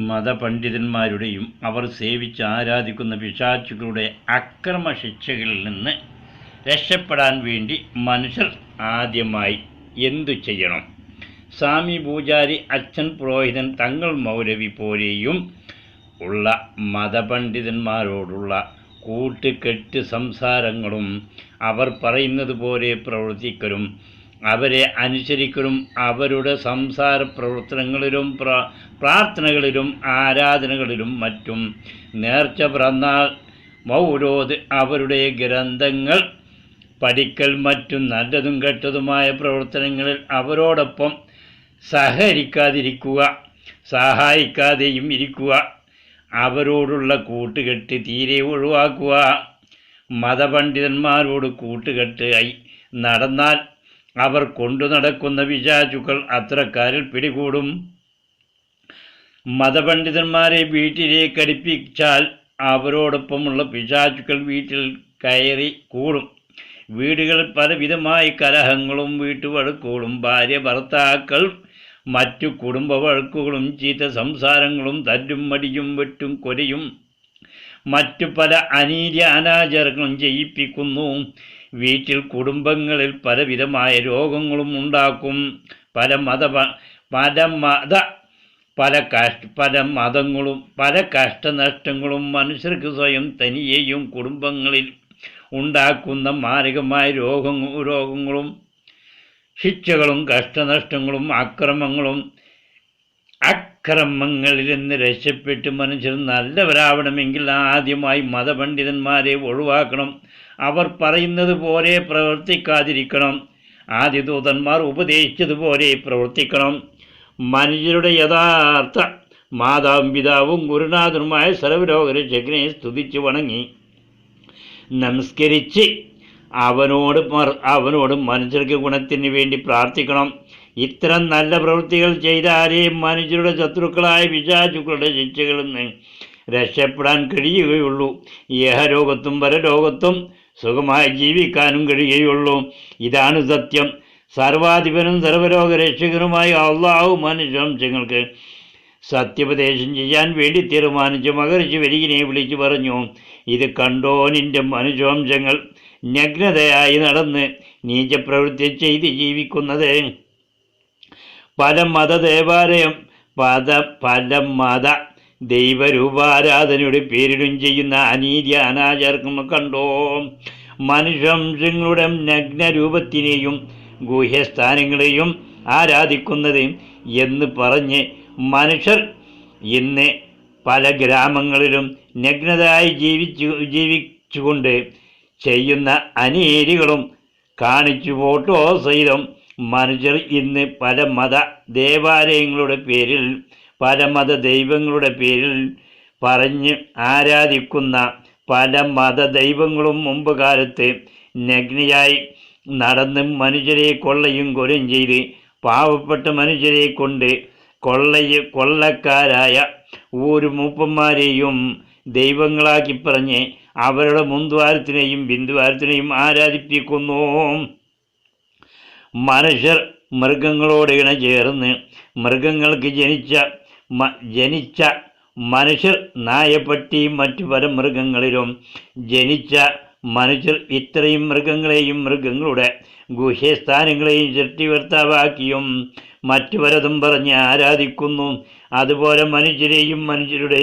മതപണ്ഡിതന്മാരുടെയും അവർ സേവിച്ച് ആരാധിക്കുന്ന പിശാചുക്കളുടെ അക്രമ ശിക്ഷകളിൽ നിന്ന് രക്ഷപ്പെടാൻ വേണ്ടി മനുഷ്യർ ആദ്യമായി എന്തു ചെയ്യണം? സ്വാമി പൂജാരി, അച്ഛൻ പുരോഹിതൻ, തങ്ങൾ മൗലവി പോലെയും ഉള്ള മതപണ്ഡിതന്മാരോടുള്ള കൂട്ടുകെട്ട് സംസാരങ്ങളും അവർ പറയുന്നത് പോലെ പ്രവർത്തിക്കലും അവരെ അനുസരിക്കലും അവരുടെ സംസാര പ്രവർത്തനങ്ങളിലും പ്രാർത്ഥനകളിലും ആരാധനകളിലും മറ്റും നേർച്ച, പിറന്നാൾ, മൗലോദ്, അവരുടെ ഗ്രന്ഥങ്ങൾ പഠിക്കൽ, മറ്റും നല്ലതും കെട്ടതുമായ പ്രവർത്തനങ്ങളിൽ അവരോടൊപ്പം സഹകരിക്കാതിരിക്കുക, സഹായിക്കാതെയും ഇരിക്കുക, അവരോടുള്ള കൂട്ടുകെട്ട് തീരെ ഒഴിവാക്കുക. മതപണ്ഡിതന്മാരോട് കൂട്ടുകെട്ടായി നടന്നാൽ അവർ കൊണ്ടു നടക്കുന്ന പിശാചുക്കൾ അത്തരക്കാരിൽ പിടികൂടും. മതപണ്ഡിതന്മാരെ വീട്ടിലേക്ക് അടുപ്പിച്ചാൽ അവരോടൊപ്പമുള്ള പിശാചുക്കൾ വീട്ടിൽ കയറി കൂടും. വീടുകളിൽ പലവിധമായ കലഹങ്ങളും വീട്ടുവഴക്കുകളും ഭാര്യ ഭർത്താക്കൾ മറ്റു കുടുംബ വഴക്കുകളും ചീത്ത സംസാരങ്ങളും തല്ലും മടിയും വെട്ടും കൊലയും മറ്റു പല അനീതി അനാചാരങ്ങളും ചെയ്യിപ്പിക്കുന്നു. വീട്ടിൽ കുടുംബങ്ങളിൽ പലവിധമായ രോഗങ്ങളും ഉണ്ടാക്കും. പല മതങ്ങളും പല കഷ്ടനഷ്ടങ്ങളും മനുഷ്യർക്ക് സ്വയം തനിയെയും കുടുംബങ്ങളിൽ ഉണ്ടാക്കുന്ന മാരകമായ രോഗങ്ങളും ശിക്ഷകളും കഷ്ടനഷ്ടങ്ങളും അക്രമങ്ങളിൽ നിന്ന് രക്ഷപ്പെട്ട് മനുഷ്യർ നല്ലവരാവണമെങ്കിൽ ആദ്യമായി മതപണ്ഡിതന്മാരെ ഒഴിവാക്കണം. അവർ പറയുന്നത് പോലെ പ്രവർത്തിക്കാതിരിക്കണം. ആദിദൂതന്മാർ ഉപദേശിച്ചതുപോലെ പ്രവർത്തിക്കണം. മനുഷ്യരുടെ യഥാർത്ഥ മാതാവും പിതാവും ഗുരുനാഥനുമായ സർവ്വലോകരക്ഷകനെ സ്തുതിച്ച് വണങ്ങി നമസ്കരിച്ച് അവനോട് മനുഷ്യർക്ക് ഗുണത്തിന് വേണ്ടി പ്രാർത്ഥിക്കണം. ഇത്തരം നല്ല പ്രവൃത്തികൾ ചെയ്താലേ മനുഷ്യരുടെ ശത്രുക്കളായ പിശാചുക്കളുടെ ശിക്ഷകളിൽ നിന്ന് രക്ഷപ്പെടാൻ കഴിയുകയുള്ളൂ. ഇഹലോകത്തും പരലോകത്തും സുഖമായി ജീവിക്കാനും കഴിയുകയുള്ളൂ. ഇതാണ് സത്യം. സർവാധിപനും സർവ്വലോക രക്ഷകനുമായ അള്ളാഹു മനുഷ്യവംശങ്ങൾക്ക് സത്യോപദേശം ചെയ്യാൻ വേണ്ടി തീരുമാനിച്ച് മഹർഷി വരികിനെ വിളിച്ചു പറഞ്ഞു, ഇത് കണ്ടോ, നിന്റെ മനുഷ്യവംശങ്ങൾ നഗ്നതയായി നടന്ന് നീചപ്രവൃത്തി ചെയ്ത് ജീവിക്കുന്നത്. പല മത ദൈവരൂപാരാധനയുടെ പേരിലും ചെയ്യുന്ന അനീതി അനാചാരങ്ങൾ കണ്ടോ. മനുഷ്യവംശങ്ങളുടെ നഗ്നരൂപത്തിനെയും ഗുഹ്യസ്ഥാനങ്ങളെയും ആരാധിക്കുന്നത് എന്ന് പറഞ്ഞ് മനുഷ്യർ ഇന്ന് പല ഗ്രാമങ്ങളിലും നഗ്നതയായി ജീവിച്ചുകൊണ്ട് ചെയ്യുന്ന അനീതികളും കാണിച്ചു ഫോട്ടോ സഹിതം മനുഷ്യർ ഇന്ന് പല മത ദേവാലയങ്ങളുടെ പേരിൽ പല മത ദൈവങ്ങളുടെ പേരിൽ പറഞ്ഞ് ആരാധിക്കുന്ന പല മത ദൈവങ്ങളും മുമ്പ് കാലത്ത് നഗ്നയായി നടന്ന് മനുഷ്യരെ കൊള്ളയും കൊലയും ചെയ്ത് പാവപ്പെട്ട മനുഷ്യരെ കൊണ്ട് കൊള്ളക്കാരായ ഒരു മൂപ്പന്മാരെയും ദൈവങ്ങളാക്കി പറഞ്ഞ് അവരുടെ മുൻദ്വാരത്തിനെയും ബിന്ദുവാരത്തിനെയും ആരാധിപ്പിക്കുന്നു. മനുഷ്യർ മൃഗങ്ങളോട് ഇണചേർന്ന് മൃഗങ്ങൾക്ക് ജനിച്ച മനുഷ്യർ നായപ്പട്ടിയും മറ്റു പല മൃഗങ്ങളിലും ജനിച്ച മനുഷ്യർ ഇത്രയും മൃഗങ്ങളെയും മൃഗങ്ങളുടെ ഗുഹ്യസ്ഥാനങ്ങളെയും സൃഷ്ടികർത്താവാക്കിയും മറ്റു പലതും പറഞ്ഞ് ആരാധിക്കുന്നു. അതുപോലെ മനുഷ്യരെയും മനുഷ്യരുടെ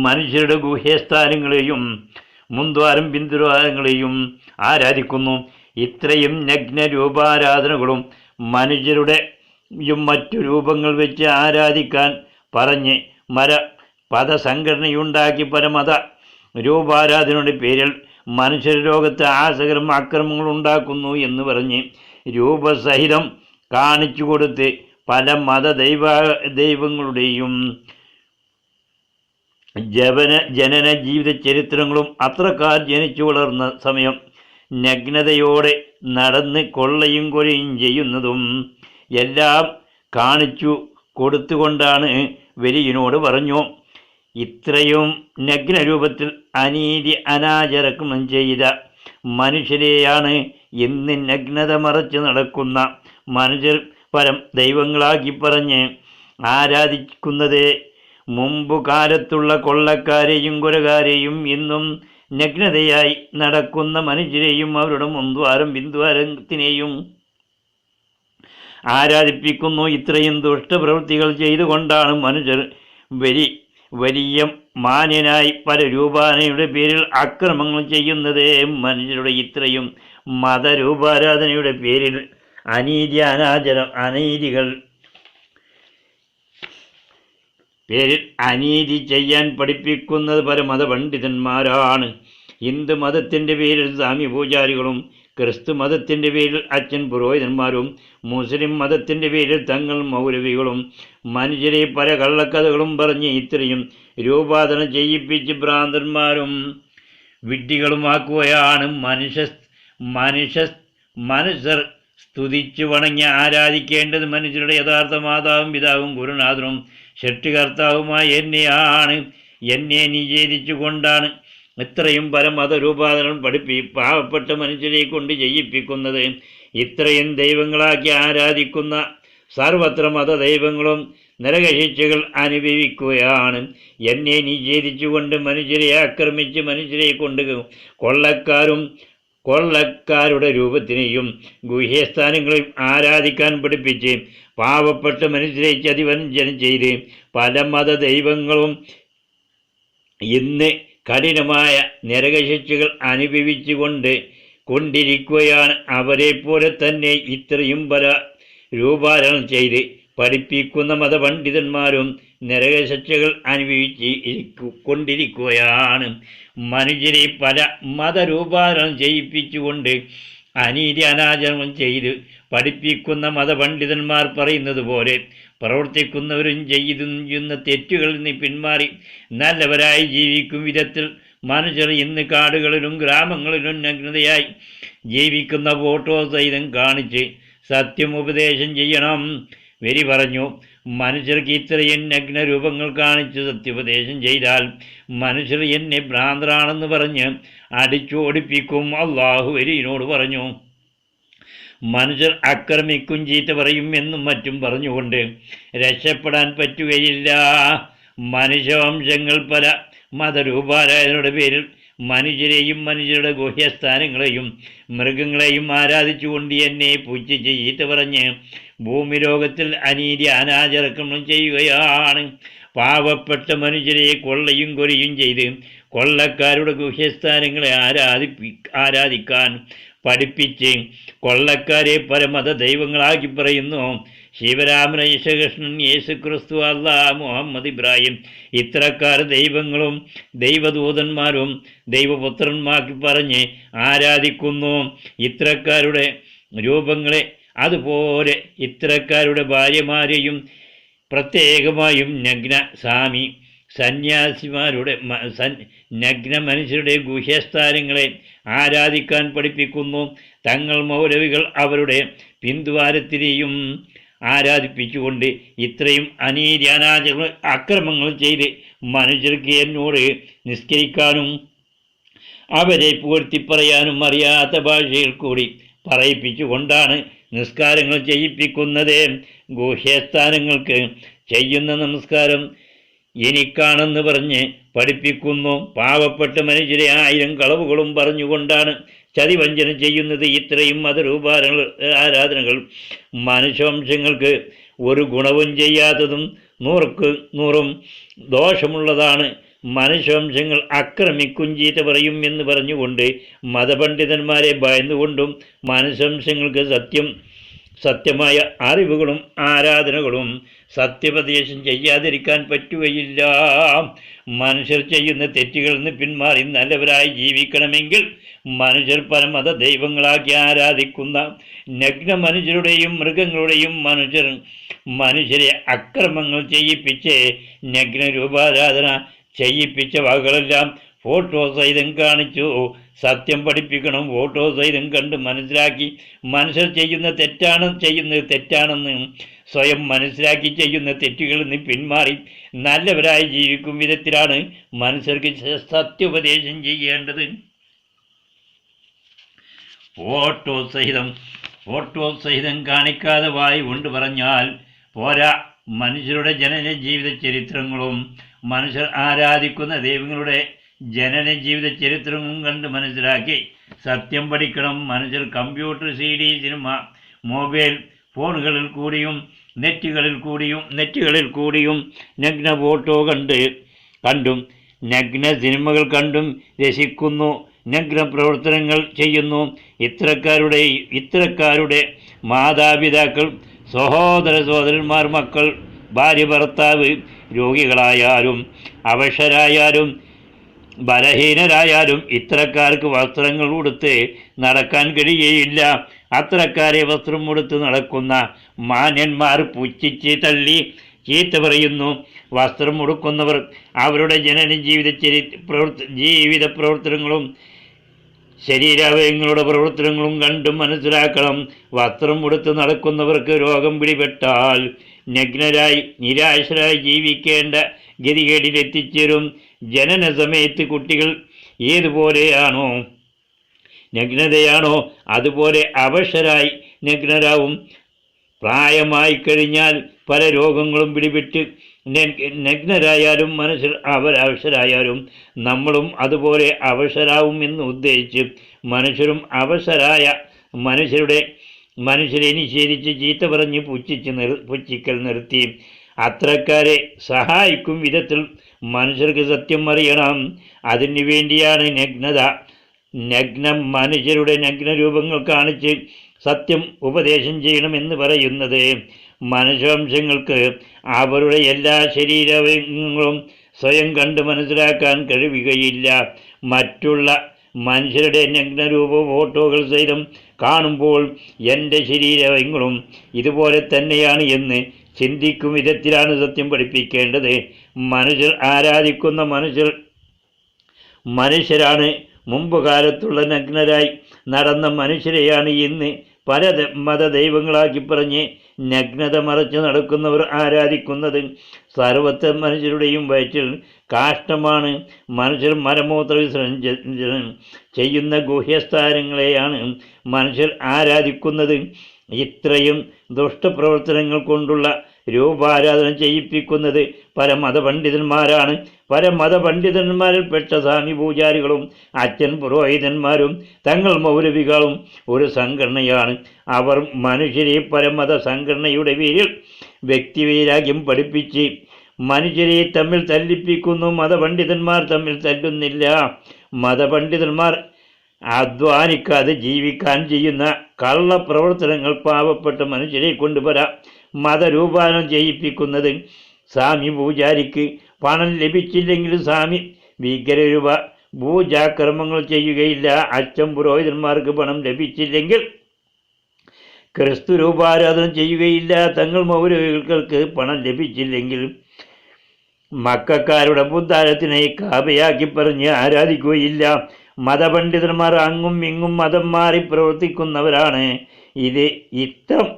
മനുഷ്യരുടെ ഗുഹ്യസ്ഥാനങ്ങളെയും മുൻദ്വാരം ബിന്ദുദ്വാരങ്ങളെയും ആരാധിക്കുന്നു. ഇത്രയും നഗ്ന രൂപാരാധനകളും മനുഷ്യരുടെയും മറ്റു രൂപങ്ങൾ വെച്ച് ആരാധിക്കാൻ പറഞ്ഞ് പദസംഘടനയുണ്ടാക്കി പരമത രൂപാരാധനയുടെ പേരിൽ മനുഷ്യർ ലോകത്ത് അക്രമങ്ങൾ ഉണ്ടാക്കുന്നു എന്ന് പറഞ്ഞ് രൂപസഹിതം കാണിച്ചു കൊടുത്ത് പല ദൈവങ്ങളുടെയും ജനന ജീവിത ചരിത്രങ്ങളും അത്രക്കാർ ജനിച്ചു വളർന്ന സമയം നഗ്നതയോടെ നടന്ന് കൊള്ളയും കൊലയും ചെയ്യുന്നതും എല്ലാം കാണിച്ചു കൊടുത്തുകൊണ്ടാണ് വരിയിനോട് പറഞ്ഞു, ഇത്രയും നഗ്നരൂപത്തിൽ അനീതി അനാചരക്രമം ചെയ്ത മനുഷ്യരെയാണ് ഇന്ന് നഗ്നത മറച്ച് നടക്കുന്ന മനുഷ്യർ പരം ദൈവങ്ങളാക്കി പറഞ്ഞ് ആരാധിക്കുന്നത്. മുമ്പു കാലത്തുള്ള കൊള്ളക്കാരെയും കൊലകാരെയും ഇന്നും നഗ്നതയായി നടക്കുന്ന മനുഷ്യരെയും അവരുടെ മുൻദ്വാരം ബിന്ദുവാരത്തിനെയും ആരാധിപ്പിക്കുന്നു. ഇത്രയും ദുഷ്ടപ്രവൃത്തികൾ ചെയ്തുകൊണ്ടാണ് മനുഷ്യർ വലിയ മാന്യനായി പല രൂപാനയുടെ പേരിൽ അക്രമങ്ങൾ ചെയ്യുന്നത്. മനുഷ്യരുടെ ഇത്രയും മതരൂപാരാധനയുടെ പേരിൽ അനീതി ചെയ്യാൻ പഠിപ്പിക്കുന്നത് പല മതപണ്ഡിതന്മാരാണ്. ഹിന്ദു മതത്തിൻ്റെ പേരിൽ സ്വാമി പൂജാരികളും, ക്രിസ്തു മതത്തിൻ്റെ പേരിൽ അച്ഛൻ പുരോഹിതന്മാരും, മുസ്ലിം മതത്തിൻ്റെ പേരിൽ തങ്ങൾ മൗലവികളും മനുഷ്യരെ പല കള്ളക്കഥകളും പറഞ്ഞ് ഇത്രയും രൂപാന്തരം ചെയ്യിപ്പിച്ച് ഭ്രാന്തന്മാരും വിഡ്ഢികളുമാക്കുകയാണ്. മനുഷ്യർ സ്തുതിച്ചു വണങ്ങി ആരാധിക്കേണ്ടത് മനുഷ്യരുടെ യഥാർത്ഥ മാതാവും പിതാവും ഗുരുനാഥനും സൃഷ്ടികർത്താവുമായ എന്നെയാണ്. എന്നെ നിഷേധിച്ചുകൊണ്ടാണ് ഇത്രയും പല മതരൂപാന്തരം പാവപ്പെട്ട മനുഷ്യരെ കൊണ്ട് ചെയ്യിപ്പിക്കുന്നത്. ഇത്രയും ദൈവങ്ങളാക്കി ആരാധിക്കുന്ന സർവത്ര മതദൈവങ്ങളും നരകശിക്ഷകൾ അനുഭവിക്കുകയാണ്. എന്നെ നിഷേധിച്ചുകൊണ്ട് മനുഷ്യരെ ആക്രമിച്ച് മനുഷ്യരെ കൊണ്ട് കൊള്ളക്കാരുടെ രൂപത്തിനെയും ഗുഹ്യസ്ഥാനങ്ങളെയും ആരാധിക്കാൻ പഠിപ്പിച്ച് പാവപ്പെട്ട മനുഷ്യരെ ചതിവഞ്ചനം ചെയ്ത് പല മതദൈവങ്ങളും ഇന്ന് കഠിനമായ നരകശിക്ഷകൾ അനുഭവിച്ചു കൊണ്ടിരിക്കുകയാണ്. അവരെ പോലെ തന്നെ ഇത്രയും പല രൂപാന്തരം ചെയ്ത് പഠിപ്പിക്കുന്ന മതപണ്ഡിതന്മാരും നരകശിക്ഷകൾ കൊണ്ടിരിക്കുകയാണ്. മനുഷ്യരെ പല മതരൂപാന്തരം ചെയ്യിപ്പിച്ചുകൊണ്ട് അനീതി അനാചരണം ചെയ്ത് പഠിപ്പിക്കുന്ന മതപണ്ഡിതന്മാർ പറയുന്നത് പോലെ പ്രവർത്തിക്കുന്നവരും ചെയ്യുന്ന തെറ്റുകളിൽ നിന്ന് പിന്മാറി നല്ലവരായി ജീവിക്കും വിധത്തിൽ മനുഷ്യർ ഇന്ന് കാടുകളിലും ഗ്രാമങ്ങളിലും നഗ്നതയായി ജീവിക്കുന്ന ഫോട്ടോ സഹിതം കാണിച്ച് സത്യം ഉപദേശം ചെയ്യണം. വരി പറഞ്ഞു, മനുഷ്യർക്ക് ഇത്രയും നഗ്നരൂപങ്ങൾ കാണിച്ച് സത്യോപദേശം ചെയ്താൽ മനുഷ്യർ എന്നെ ഭ്രാന്തരാണെന്ന് പറഞ്ഞ് അടിച്ചോടിപ്പിക്കും. അള്ളാഹു വരിയോട് പറഞ്ഞു, മനുഷ്യർ ആക്രമിക്കും, ചീത്ത പറയും എന്നും മറ്റും പറഞ്ഞുകൊണ്ട് രക്ഷപ്പെടാൻ പറ്റുകയില്ല. മനുഷ്യവംശങ്ങൾ പല മതരൂപാരാധനയുടെ പേരിൽ മനുഷ്യരെയും മനുഷ്യരുടെ ഗുഹ്യസ്ഥാനങ്ങളെയും മൃഗങ്ങളെയും ആരാധിച്ചുകൊണ്ട് എന്നെ പുച്ഛിച്ച് ചീത്ത പറഞ്ഞ് ഭൂമി ലോകത്തിൽ അനീതി അനാചരക്രമം ചെയ്യുകയാണ്. പാവപ്പെട്ട മനുഷ്യരെ കൊള്ളയും കൊലയും ചെയ്ത് കൊള്ളക്കാരുടെ ഗുഹ്യസ്ഥാനങ്ങളെ ആരാധിക്കാൻ പഠിപ്പിച്ച് കൊള്ളക്കാരെ പരമത ദൈവങ്ങളാക്കി പറയുന്നു. ശിവരാമൻ, യേശുകൃഷ്ണൻ, യേശുക്രിസ്തു, അല്ലാഹ്, മുഹമ്മദ്, ഇബ്രാഹിം ഇത്തരക്കാർ ദൈവങ്ങളും ദൈവദൂതന്മാരും ദൈവപുത്രന്മാക്കി പറഞ്ഞ് ആരാധിക്കുന്നു. ഇത്തരക്കാരുടെ രൂപങ്ങളെ അതുപോലെ ഇത്തരക്കാരുടെ ഭാര്യമാരെയും പ്രത്യേകമായും സന്യാസിമാരുടെ നഗ്ന മനുഷ്യരുടെ ഗുഹ്യസ്ഥാനങ്ങളെ ആരാധിക്കാൻ പഠിപ്പിക്കുന്നു. തങ്ങൾ മൗലവികൾ അവരുടെ പിന്തുവാരത്തിനെയും ആരാധിപ്പിച്ചുകൊണ്ട് ഇത്രയും അനീതി അനാചാര അക്രമങ്ങൾ ചെയ്ത് മനുഷ്യർക്ക് എന്നോട് നിസ്കരിക്കാനും അവരെ പൂഴ്ത്തിപ്പറയാനും അറിയാത്ത ഭാഷയിൽ കൂടി പറയിപ്പിച്ചുകൊണ്ടാണ് നിസ്കാരങ്ങൾ ചെയ്യിപ്പിക്കുന്നത്. ഗുഹ്യസ്ഥാനങ്ങൾക്ക് ചെയ്യുന്ന നമസ്കാരം എനിക്കാണെന്ന് പറഞ്ഞ് പഠിപ്പിക്കുന്നു. പാവപ്പെട്ട മനുഷ്യരെ 1000 കളവുകളും പറഞ്ഞുകൊണ്ടാണ് ചതിവഞ്ചന ചെയ്യുന്നത്. ഇത്രയും ആരാധനകൾ മനുഷ്യവംശങ്ങൾക്ക് ഒരു ഗുണവും ചെയ്യാത്തതും 100% ദോഷമുള്ളതാണ്. മനുഷ്യവംശങ്ങൾ ആക്രമിക്കും, ചീത്ത പറയും എന്ന് പറഞ്ഞുകൊണ്ട് മതപണ്ഡിതന്മാരെ ഭയന്നുകൊണ്ടും മനുഷ്യവംശങ്ങൾക്ക് സത്യമായ അറിവുകളും ആരാധനകളും സത്യോപദേശം ചെയ്യാതിരിക്കാൻ പറ്റുകയില്ല. മനുഷ്യർ ചെയ്യുന്ന തെറ്റുകളിൽ നിന്ന് പിന്മാറി നല്ലവരായി ജീവിക്കണമെങ്കിൽ മനുഷ്യർ പരമത ദൈവങ്ങളാക്കി ആരാധിക്കുന്ന നഗ്ന മനുഷ്യരുടെയും മൃഗങ്ങളുടെയും മനുഷ്യരെ അക്രമങ്ങൾ ചെയ്യിപ്പിച്ച് നഗ്ന രൂപാരാധന ചെയ്യിപ്പിച്ച വകകളെല്ലാം ഫോട്ടോ സഹിതം കാണിച്ചു സത്യം പഠിപ്പിക്കണം. ഫോട്ടോ സഹിതം കണ്ട് മനസ്സിലാക്കി മനുഷ്യർ ചെയ്യുന്നത് തെറ്റാണെന്ന് സ്വയം മനസ്സിലാക്കി ചെയ്യുന്ന തെറ്റുകളിൽ നിന്ന് പിന്മാറി നല്ലവരായി ജീവിക്കും വിധത്തിലാണ് മനുഷ്യർക്ക് സത്യോപദേശം ചെയ്യേണ്ടത്. ഫോട്ടോ സഹിതം കാണിക്കാതെ വായി കൊണ്ട് പറഞ്ഞാൽ പോരാ. മനുഷ്യരുടെ ജനന ജീവിത ചരിത്രങ്ങളും മനുഷ്യർ ആരാധിക്കുന്ന ദൈവങ്ങളുടെ ജനന ജീവിത ചരിത്രവും കണ്ട് മനസ്സിലാക്കി സത്യം പഠിക്കണം. മനുഷ്യർ കമ്പ്യൂട്ടർ, CD, സിനിമ, മൊബൈൽ ഫോണുകളിൽ കൂടിയും നെറ്റുകളിൽ കൂടിയും നഗ്ന ഫോട്ടോ കണ്ടും നഗ്ന സിനിമകൾ കണ്ടും രസിക്കുന്നു, നഗ്ന പ്രവർത്തനങ്ങൾ ചെയ്യുന്നു. ഇത്തരക്കാരുടെ മാതാപിതാക്കൾ, സഹോദരന്മാർ, മക്കൾ, ഭാര്യ, ഭർത്താവ് രോഗികളായാലും അവശരായാലും ബലഹീനരായാലും ഇത്തരക്കാർക്ക് വസ്ത്രങ്ങൾ ഉടുത്ത് നടക്കാൻ കഴിയുകയില്ല. അത്തരക്കാരെ വസ്ത്രം ഉടുത്ത് നടക്കുന്ന മാന്യന്മാർ പുച്ഛിച്ച് തള്ളി ചീത്ത പറയുന്നു. വസ്ത്രം ഉടുക്കുന്നവർ അവരുടെ ജനന ജീവിത പ്രവർത്തനങ്ങളും ശരീരാവയവങ്ങളുടെ പ്രവർത്തനങ്ങളും കണ്ടും മനസ്സിലാക്കണം. വസ്ത്രം ഉടുത്ത് നടക്കുന്നവർക്ക് രോഗം പിടിപെട്ടാൽ നഗ്നരായി നിരാശരായി ജീവിക്കേണ്ട ഗതികേടിലെത്തിച്ചേരും. ജനന സമയത്ത് കുട്ടികൾ ഏതുപോലെയാണോ നഗ്നതയാണോ അതുപോലെ അവശരായി നഗ്നരാവും. പ്രായമായി കഴിഞ്ഞാൽ പല രോഗങ്ങളും പിടിപെട്ട് നഗ്നരായാലും മനുഷ്യർ അവശരായാലും നമ്മളും അതുപോലെ അവശരാവും എന്ന് ഉദ്ദേശിച്ച് മനുഷ്യരും അവശരായ മനുഷ്യരെ നിഷേധിച്ച് ചീത്ത പറഞ്ഞ് പുച്ഛിക്കൽ നിർത്തി. അത്തരക്കാരെ സഹായിക്കും വിധത്തിൽ മനുഷ്യർക്ക് സത്യം അറിയണം. അതിനു വേണ്ടിയാണ് മനുഷ്യരുടെ നഗ്നരൂപങ്ങൾ കാണിച്ച് സത്യം ഉപദേശം ചെയ്യണമെന്ന് പറയുന്നത്. മനുഷ്യവംശങ്ങൾക്ക് അവരുടെ എല്ലാ ശരീരാവയവങ്ങളും സ്വയം കണ്ട് മനസ്സിലാക്കാൻ കഴിയുകയില്ല. മറ്റുള്ള മനുഷ്യരുടെ നഗ്നരൂപ ഫോട്ടോകൾ സഹിതം കാണുമ്പോൾ എൻ്റെ ശരീരാവയവങ്ങളും ഇതുപോലെ തന്നെയാണ് എന്ന് ചിന്തിക്കും വിധത്തിലാണ് സത്യം പഠിപ്പിക്കേണ്ടത്. മനുഷ്യർ ആരാധിക്കുന്ന മനുഷ്യരാണ്. മുമ്പ് കാലത്തുള്ള നഗ്നരായി നടന്ന മനുഷ്യരെയാണ് ഇന്ന് പല മതദൈവങ്ങളാക്കി പറഞ്ഞ് നഗ്നത മറച്ച് നടക്കുന്നവർ ആരാധിക്കുന്നത്. സർവത്ര മനുഷ്യരുടെയും വയറ്റിൽ കാഷ്ടമാണ്. മനുഷ്യർ മലമൂത്ര വിസർജനം ചെയ്യുന്ന ഗുഹ്യസ്ഥാനങ്ങളെയാണ് മനുഷ്യർ ആരാധിക്കുന്നത്. ഇത്രയും ദുഷ്ടപ്രവർത്തനങ്ങൾ കൊണ്ടുള്ള രൂപാരാധന ചെയ്യിപ്പിക്കുന്നത് പല മതപണ്ഡിതന്മാരാണ്. പല മതപണ്ഡിതന്മാരിൽപ്പെട്ട സ്വാമി പൂജാരികളും അച്ഛൻ പുരോഹിതന്മാരും തങ്ങൾ മൗലവികളും ഒരു സംഘടനയാണ്. അവർ മനുഷ്യരെ പരമത സംഘടനയുടെ പേരിൽ വ്യക്തിവൈരാഗ്യം പഠിപ്പിച്ച് മനുഷ്യരെ തമ്മിൽ തല്ലിപ്പിക്കുന്നു. മതപണ്ഡിതന്മാർ തമ്മിൽ തല്ലുന്നില്ല. മതപണ്ഡിതന്മാർ അധ്വാനിക്കാതെ ജീവിക്കാൻ ചെയ്യുന്ന കള്ളപ്രവർത്തനങ്ങൾ പാവപ്പെട്ട മനുഷ്യരെ കൊണ്ട് പല മതരൂപാന്തരം ചെയ്യിപ്പിക്കുന്നത്. സ്വാമി പൂജാരിക്ക് പണം ലഭിച്ചില്ലെങ്കിൽ സ്വാമി ഭീകരരൂപ പൂജാകർമ്മങ്ങൾ ചെയ്യുകയില്ല. അച്ഛൻ പുരോഹിതന്മാർക്ക് പണം ലഭിച്ചില്ലെങ്കിൽ ക്രിസ്തു രൂപാരാധന ചെയ്യുകയില്ല. തങ്ങൾ മൗലവികൾക്ക് പണം ലഭിച്ചില്ലെങ്കിൽ മക്കാരുടെ പുത്താരത്തിനെ കാബയാക്കി പറഞ്ഞ് ആരാധിക്കുകയില്ല. മതപണ്ഡിതന്മാർ അങ്ങും ഇങ്ങും മതം മാറി പ്രവർത്തിക്കുന്നവരാണ്. ഇത്തരം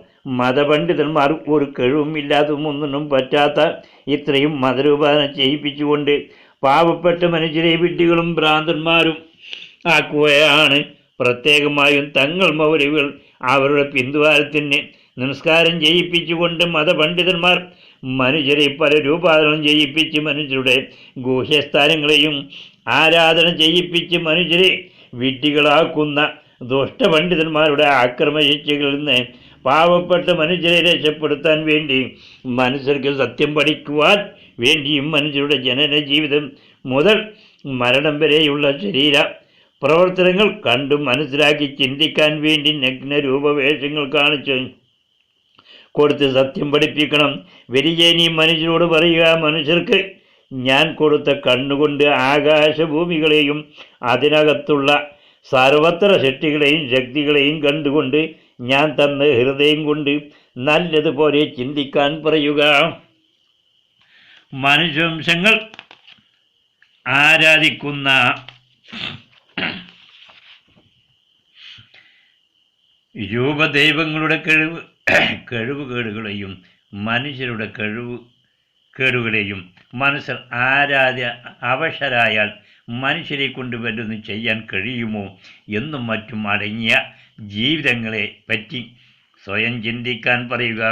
മതപണ്ഡിതന്മാർ ഒരു കഴിവുമില്ലാത്തതും ഒന്നിനും പറ്റാത്ത ഇത്രയും മതരൂപാധന ചെയ്യിപ്പിച്ചുകൊണ്ട് പാവപ്പെട്ട മനുഷ്യരെ വിഡ്ഢികളും ഭ്രാന്തന്മാരും ആക്കുകയാണ്. പ്രത്യേകമായും തങ്ങൾ മൗലവികൾ അവരുടെ പിന്തുവാരത്തിന് നമസ്കാരം ചെയ്യിപ്പിച്ചുകൊണ്ട് മതപണ്ഡിതന്മാർ മനുഷ്യരെ പല രൂപാന്തരം ചെയ്യിപ്പിച്ച് മനുഷ്യരുടെ ഗുഹ്യസ്ഥാനങ്ങളെയും ആരാധന ചെയ്യിപ്പിച്ച് മനുഷ്യരെ വിഡ്ഢികളാക്കുന്ന ദുഷ്ടപണ്ഡിതന്മാരുടെ ആക്രമശിക്ഷകളിൽ നിന്ന് പാവപ്പെട്ട മനുഷ്യരെ രക്ഷപ്പെടുത്താൻ വേണ്ടി മനുഷ്യർക്ക് സത്യം പഠിക്കുവാൻ വേണ്ടിയും മനുഷ്യരുടെ ജനന ജീവിതം മുതൽ മരണം വരെയുള്ള ശരീര പ്രവർത്തനങ്ങൾ കണ്ടു മനസ്സിലാക്കി ചിന്തിക്കാൻ വേണ്ടി നഗ്ന രൂപവേഷങ്ങൾ കാണിച്ച് കൊടുത്ത് സത്യം പഠിപ്പിക്കണം. വരികേനി മനുഷ്യരോട് പറയുക, മനുഷ്യർക്ക് ഞാൻ കൊടുത്ത കണ്ണുകൊണ്ട് ആകാശഭൂമികളെയും അതിനകത്തുള്ള സർവത്ര സൃഷ്ടികളെയും ശക്തികളെയും കണ്ടുകൊണ്ട് ഞാൻ തന്ന ഹൃദയം കൊണ്ട് നല്ലതുപോലെ ചിന്തിക്കാൻ പറയുക. മനുഷ്യവംശങ്ങൾ ആരാധിക്കുന്ന രൂപദൈവങ്ങളുടെ കഴിവുകേടുകളെയും മനുഷ്യരുടെ കേടുകളെയും മനുഷ്യർ അവശരായാൽ മനുഷ്യരെ കൊണ്ട് വല്ലതും ചെയ്യാൻ കഴിയുമോ എന്നും മറ്റും അടങ്ങിയ ജീവിതങ്ങളെ പറ്റി സ്വയം ചിന്തിക്കാൻ പറയുക.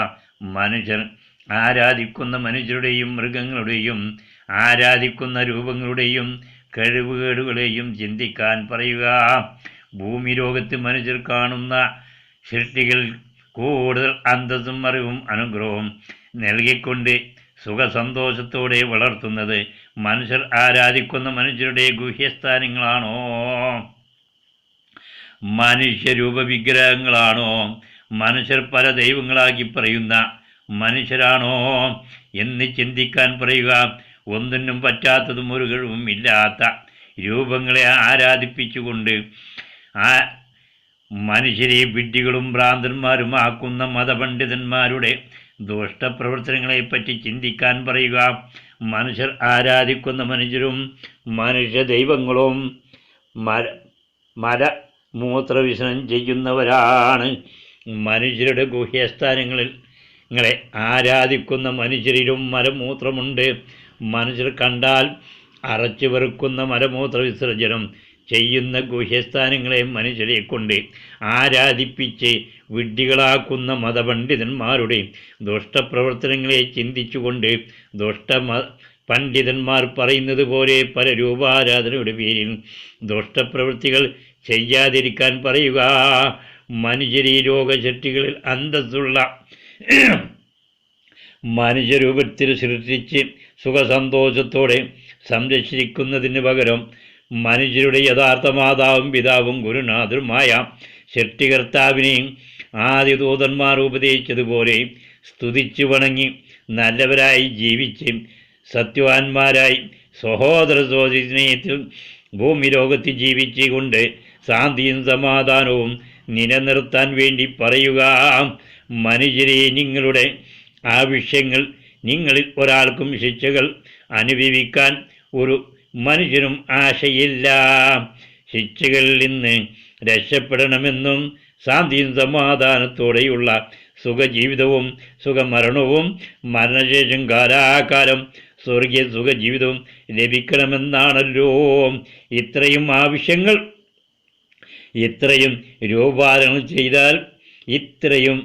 മനുഷ്യർ ആരാധിക്കുന്ന മനുഷ്യരുടെയും മൃഗങ്ങളുടെയും ആരാധിക്കുന്ന രൂപങ്ങളുടെയും കഴിവുകേടുകളെയും ചിന്തിക്കാൻ പറയുക. ഭൂമി ലോകത്ത് മനുഷ്യർ കാണുന്ന സൃഷ്ടികൾ കൂടുതൽ അന്തസ്സും അറിവും അനുഗ്രഹവും നൽകിക്കൊണ്ട് സുഖസന്തോഷത്തോടെ വളർത്തുന്നത് മനുഷ്യർ ആരാധിക്കുന്ന മനുഷ്യരുടെ ഗുഹ്യസ്ഥാനങ്ങളാണോ, മനുഷ്യരൂപ വിഗ്രഹങ്ങളാണോ, മനുഷ്യർ പല ദൈവങ്ങളാക്കി പറയുന്ന മനുഷ്യരാണോ എന്ന് ചിന്തിക്കാൻ പറയുക. ഒന്നിനും പറ്റാത്തതും ഒരു കഴിവും ഇല്ലാത്ത രൂപങ്ങളെ ആരാധിപ്പിച്ചുകൊണ്ട് മനുഷ്യരെ വിഡ്ഢികളും ഭ്രാന്തന്മാരുമാക്കുന്ന മതപണ്ഡിതന്മാരുടെ ദുഷ്ടപ്രവർത്തനങ്ങളെപ്പറ്റി ചിന്തിക്കാൻ പറയുക. മനുഷ്യർ ആരാധിക്കുന്ന മനുഷ്യരും മനുഷ്യ ദൈവങ്ങളും മലമൂത്രവിസർജനം ചെയ്യുന്നവരാണ്. മനുഷ്യരുടെ ഗുഹ്യസ്ഥാനങ്ങളെ ആരാധിക്കുന്ന മനുഷ്യരിലും മലമൂത്രമുണ്ട്. മനുഷ്യർ കണ്ടാൽ അറച്ചു വെറുക്കുന്ന മലമൂത്ര വിസർജനം ചെയ്യുന്ന ഗുഹ്യസ്ഥാനങ്ങളെ മനുഷ്യരെ കൊണ്ട് ആരാധിപ്പിച്ച് വിഡ്ഢികളാക്കുന്ന മതപണ്ഡിതന്മാരുടെ ദുഷ്ടപ്രവർത്തനങ്ങളെ ചിന്തിച്ചുകൊണ്ട് പണ്ഡിതന്മാർ പറയുന്നത് പോലെ പല രൂപാരാധനയുടെ പേരിൽ ദുഷ്ടപ്രവൃത്തികൾ ചെയ്യാതിരിക്കാൻ പറയുക. മനുഷ്യരീ ലോകശക്തികളിൽ അന്തസ്സുള്ള മനുഷ്യരൂപത്തിൽ സൃഷ്ടിച്ച് സുഖസന്തോഷത്തോടെ സംരക്ഷിക്കുന്നതിന് പകരം മനുഷ്യരുടെ യഥാർത്ഥ മാതാവും പിതാവും ഗുരുനാഥരുമായ സൃഷ്ടികർത്താവിനെയും ആദിദൂതന്മാർ ഉപദേശിച്ചതുപോലെ സ്തുതിച്ചു വണങ്ങി നല്ലവരായി ജീവിച്ച് സത്യവാന്മാരായി സഹോദര സ്നേഹത്തിൽ ഭൂമി ലോകത്ത് ജീവിച്ചുകൊണ്ട് ശാന്തിയും സമാധാനവും നിലനിർത്താൻ വേണ്ടി പറയുക. മനുഷ്യരെ, നിങ്ങളുടെ ആവശ്യങ്ങൾ നിങ്ങളിൽ ഒരാൾക്കും ശിക്ഷകൾ അനുഭവിക്കാൻ ഒരു മനുഷ്യനും ആശയില്ല. ശിക്ഷകളിൽ നിന്ന് രക്ഷപ്പെടണമെന്നും ശാന്തിയും സമാധാനത്തോടെയുള്ള സുഖജീവിതവും സുഖമരണവും മരണശേഷം കാലാകാലം സ്വർഗീയ സുഖജീവിതവും ലഭിക്കണമെന്നാണല്ലോ. ഇത്രയും ആവശ്യങ്ങൾ ഇത്രയും രൂപാന്തരം ചെയ്താൽ ഇത്രയും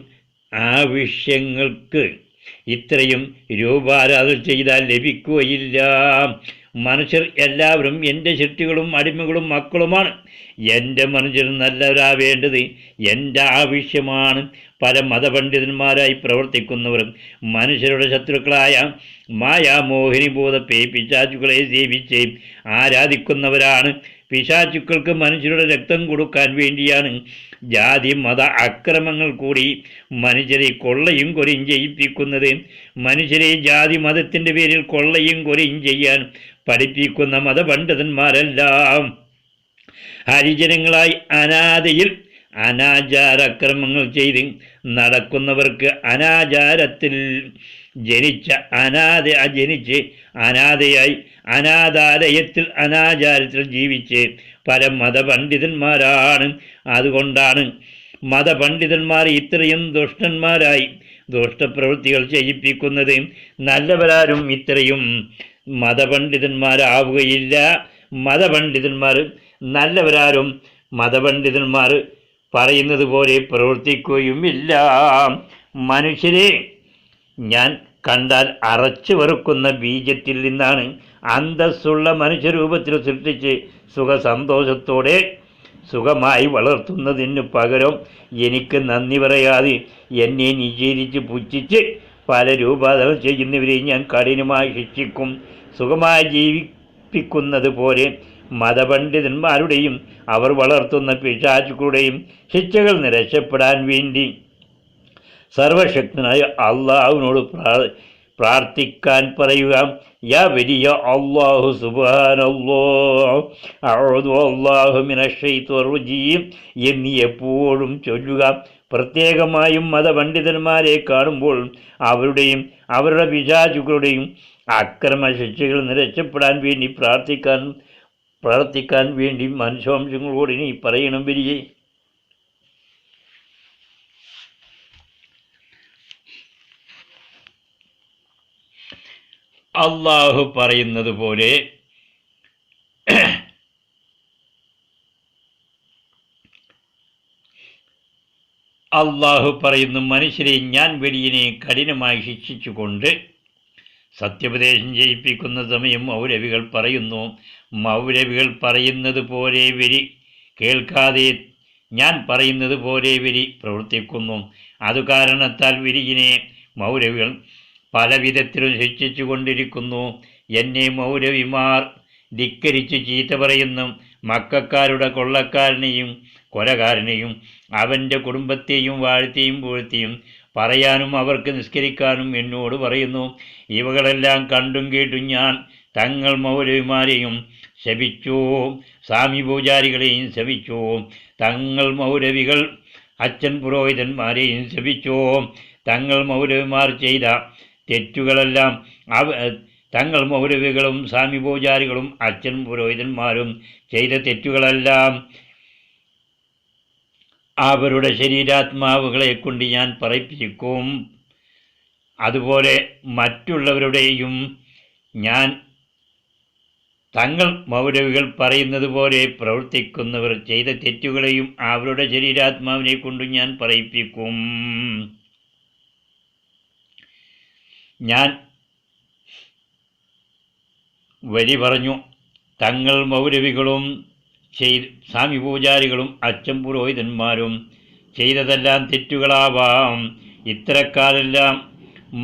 ആവശ്യങ്ങൾക്ക് ഇത്രയും രൂപാരാധന ചെയ്താൽ ലഭിക്കുകയില്ല. മനുഷ്യർ എല്ലാവരും എൻ്റെ സൃഷ്ടികളും അടിമകളും മക്കളുമാണ്. എൻ്റെ മനുഷ്യർ നല്ലവരാവേണ്ടത് എൻ്റെ ആവശ്യമാണ്. പല മതപണ്ഡിതന്മാരായി പ്രവർത്തിക്കുന്നവരും മനുഷ്യരുടെ ശത്രുക്കളായ മായാമോഹിനിഭൂത പിശാചുക്കളെ സേവിച്ച് ആരാധിക്കുന്നവരാണ്. പിശാചുക്കൾക്ക് മനുഷ്യരുടെ രക്തം കൊടുക്കാൻ വേണ്ടിയാണ് ജാതി മത അക്രമങ്ങൾ കൂടി മനുഷ്യരെ കൊള്ളയും കൊലയും ചെയ്യിപ്പിക്കുന്നത്. മനുഷ്യരെ ജാതി മതത്തിൻ്റെ പേരിൽ കൊള്ളയും കൊലയും ചെയ്യാൻ പഠിപ്പിക്കുന്ന മതപണ്ഡിതന്മാരെല്ലാം ഹരിജനങ്ങളായി അനാഥയിൽ അനാചാരക്രമങ്ങൾ ചെയ്ത് നടക്കുന്നവർക്ക് അനാചാരത്തിൽ ജനിച്ച് അനാഥയായി അനാഥാലയത്തിൽ അനാചാരത്തിൽ ജീവിച്ച് പല മതപണ്ഡിതന്മാരാണ്. അതുകൊണ്ടാണ് മതപണ്ഡിതന്മാർ ഇത്രയും ദുഷ്ടന്മാരായി ദുഷ്ടപ്രവൃത്തികൾ ചെയ്യിപ്പിക്കുന്നത്. നല്ലവരാരും ഇത്രയും മതപണ്ഡിതന്മാരാവുകയില്ല. നല്ലവരാരും മതപണ്ഡിതന്മാർ പറയുന്നത് പോലെ പ്രവർത്തിക്കുകയുമില്ല. മനുഷ്യരെ ഞാൻ കണ്ടാൽ അറച്ചു വെറുക്കുന്ന ബീജത്തിൽ നിന്നാണ് അന്തസ്സുള്ള മനുഷ്യരൂപത്തിൽ സൃഷ്ടിച്ച് സുഖസന്തോഷത്തോടെ സുഖമായി വളർത്തുന്നതിന് പകരം എനിക്ക് നന്ദി പറയാതെ എന്നെ നിഷേധിച്ച് പുച്ഛിച്ച് പല രൂപാന്തരം ചെയ്യുന്നവരെ ഞാൻ കഠിനമായി ശിക്ഷിക്കും. സുഖമായി ജീവിപ്പിക്കുന്നത് പോലെ മതപണ്ഡിതന്മാരുടെയും അവർ വളർത്തുന്ന പിശാചുക്കളുടെയും ശിക്ഷകൾ രക്ഷപ്പെടാൻ വേണ്ടി സർവശക്തനായ അള്ളാഹുവിനോട് പ്രാർത്ഥിക്കാൻ പറയുക. യാ വലിയ അല്ലാഹു സുബ്ഹാനല്ലാഹ് അഊദു അല്ലാഹു മിനശ് ശൈത്വാനിർ റജീം എന്നീ എപ്പോഴും ചൊല്ലുക. പ്രത്യേകമായും മതപണ്ഡിതന്മാരെ കാണുമ്പോൾ അവരുടെ പിശാചുക്കളുടെയും അക്രമ ശിക്ഷകളിൽ നിന്ന് രക്ഷപ്പെടാൻ വേണ്ടി പ്രാർത്ഥിക്കാൻ വേണ്ടി മനുഷ്യവംശങ്ങളോട് ഇനി പറയണം. വരികയെ അള്ളാഹു പറയുന്നത് പോലെ അള്ളാഹു പറയുന്നു, മനുഷ്യരെ ഞാൻ വെടിയനെ കഠിനമായി ശിക്ഷിച്ചുകൊണ്ട് സത്യോപദേശം ചെയ്യിപ്പിക്കുന്ന സമയം മൗലവികൾ പറയുന്നു, മൗലവികൾ പറയുന്നത് പോലെ വരി കേൾക്കാതെ ഞാൻ പറയുന്നത് പോലെ വരി പ്രവർത്തിക്കുന്നു. അതു കാരണത്താൽ വിരിയിനെ മൗലവികൾ പല വിധത്തിലും ശിക്ഷിച്ചു കൊണ്ടിരിക്കുന്നു. എന്നെ മൗലവിമാർ ധിക്കരിച്ച് ചീത്ത പറയുന്നു. മക്കാരുടെ കൊള്ളക്കാരനെയും കൊലകാരനെയും അവൻ്റെ കുടുംബത്തെയും വാഴ്ത്തിയും പൂഴ്ത്തിയും പറയാനും അവർക്ക് നിസ്കരിക്കാനും എന്നോട് പറയുന്നു. ഇവകളെല്ലാം കണ്ടും കേട്ടും ഞാൻ തങ്ങൾ മൗലവിമാരെയും ശപിച്ചു, സ്വാമി പൂജാരികളെയും ശപിച്ചു. തങ്ങൾ മൗലവികൾ അച്ഛൻ പുരോഹിതന്മാരെയും ശപിച്ചു. തങ്ങൾ മൗലവിമാർ ചെയ്ത തെറ്റുകളെല്ലാം തങ്ങൾ മൗലവികളും സ്വാമി പൂജാരികളും അച്ഛൻ പുരോഹിതന്മാരും ചെയ്ത തെറ്റുകളെല്ലാം അവരുടെ ശരീരാത്മാവുകളെ കൊണ്ട് ഞാൻ പറയിപ്പിക്കും. അതുപോലെ മറ്റുള്ളവരുടെയും ഞാൻ തങ്ങൾ മൗലവികൾ പറയുന്നത് പോലെ പ്രവർത്തിക്കുന്നവർ ചെയ്ത തെറ്റുകളെയും അവരുടെ ശരീരാത്മാവിനെ കൊണ്ട് ഞാൻ പറയിപ്പിക്കും. ഞാൻ വരി പറഞ്ഞു, തങ്ങൾ മൗലവികളും സ്വാമി പൂജാരികളും അച്ഛൻ പുരോഹിതന്മാരും ചെയ്തതെല്ലാം തെറ്റുകളാവാം. ഇത്തരക്കാരെല്ലാം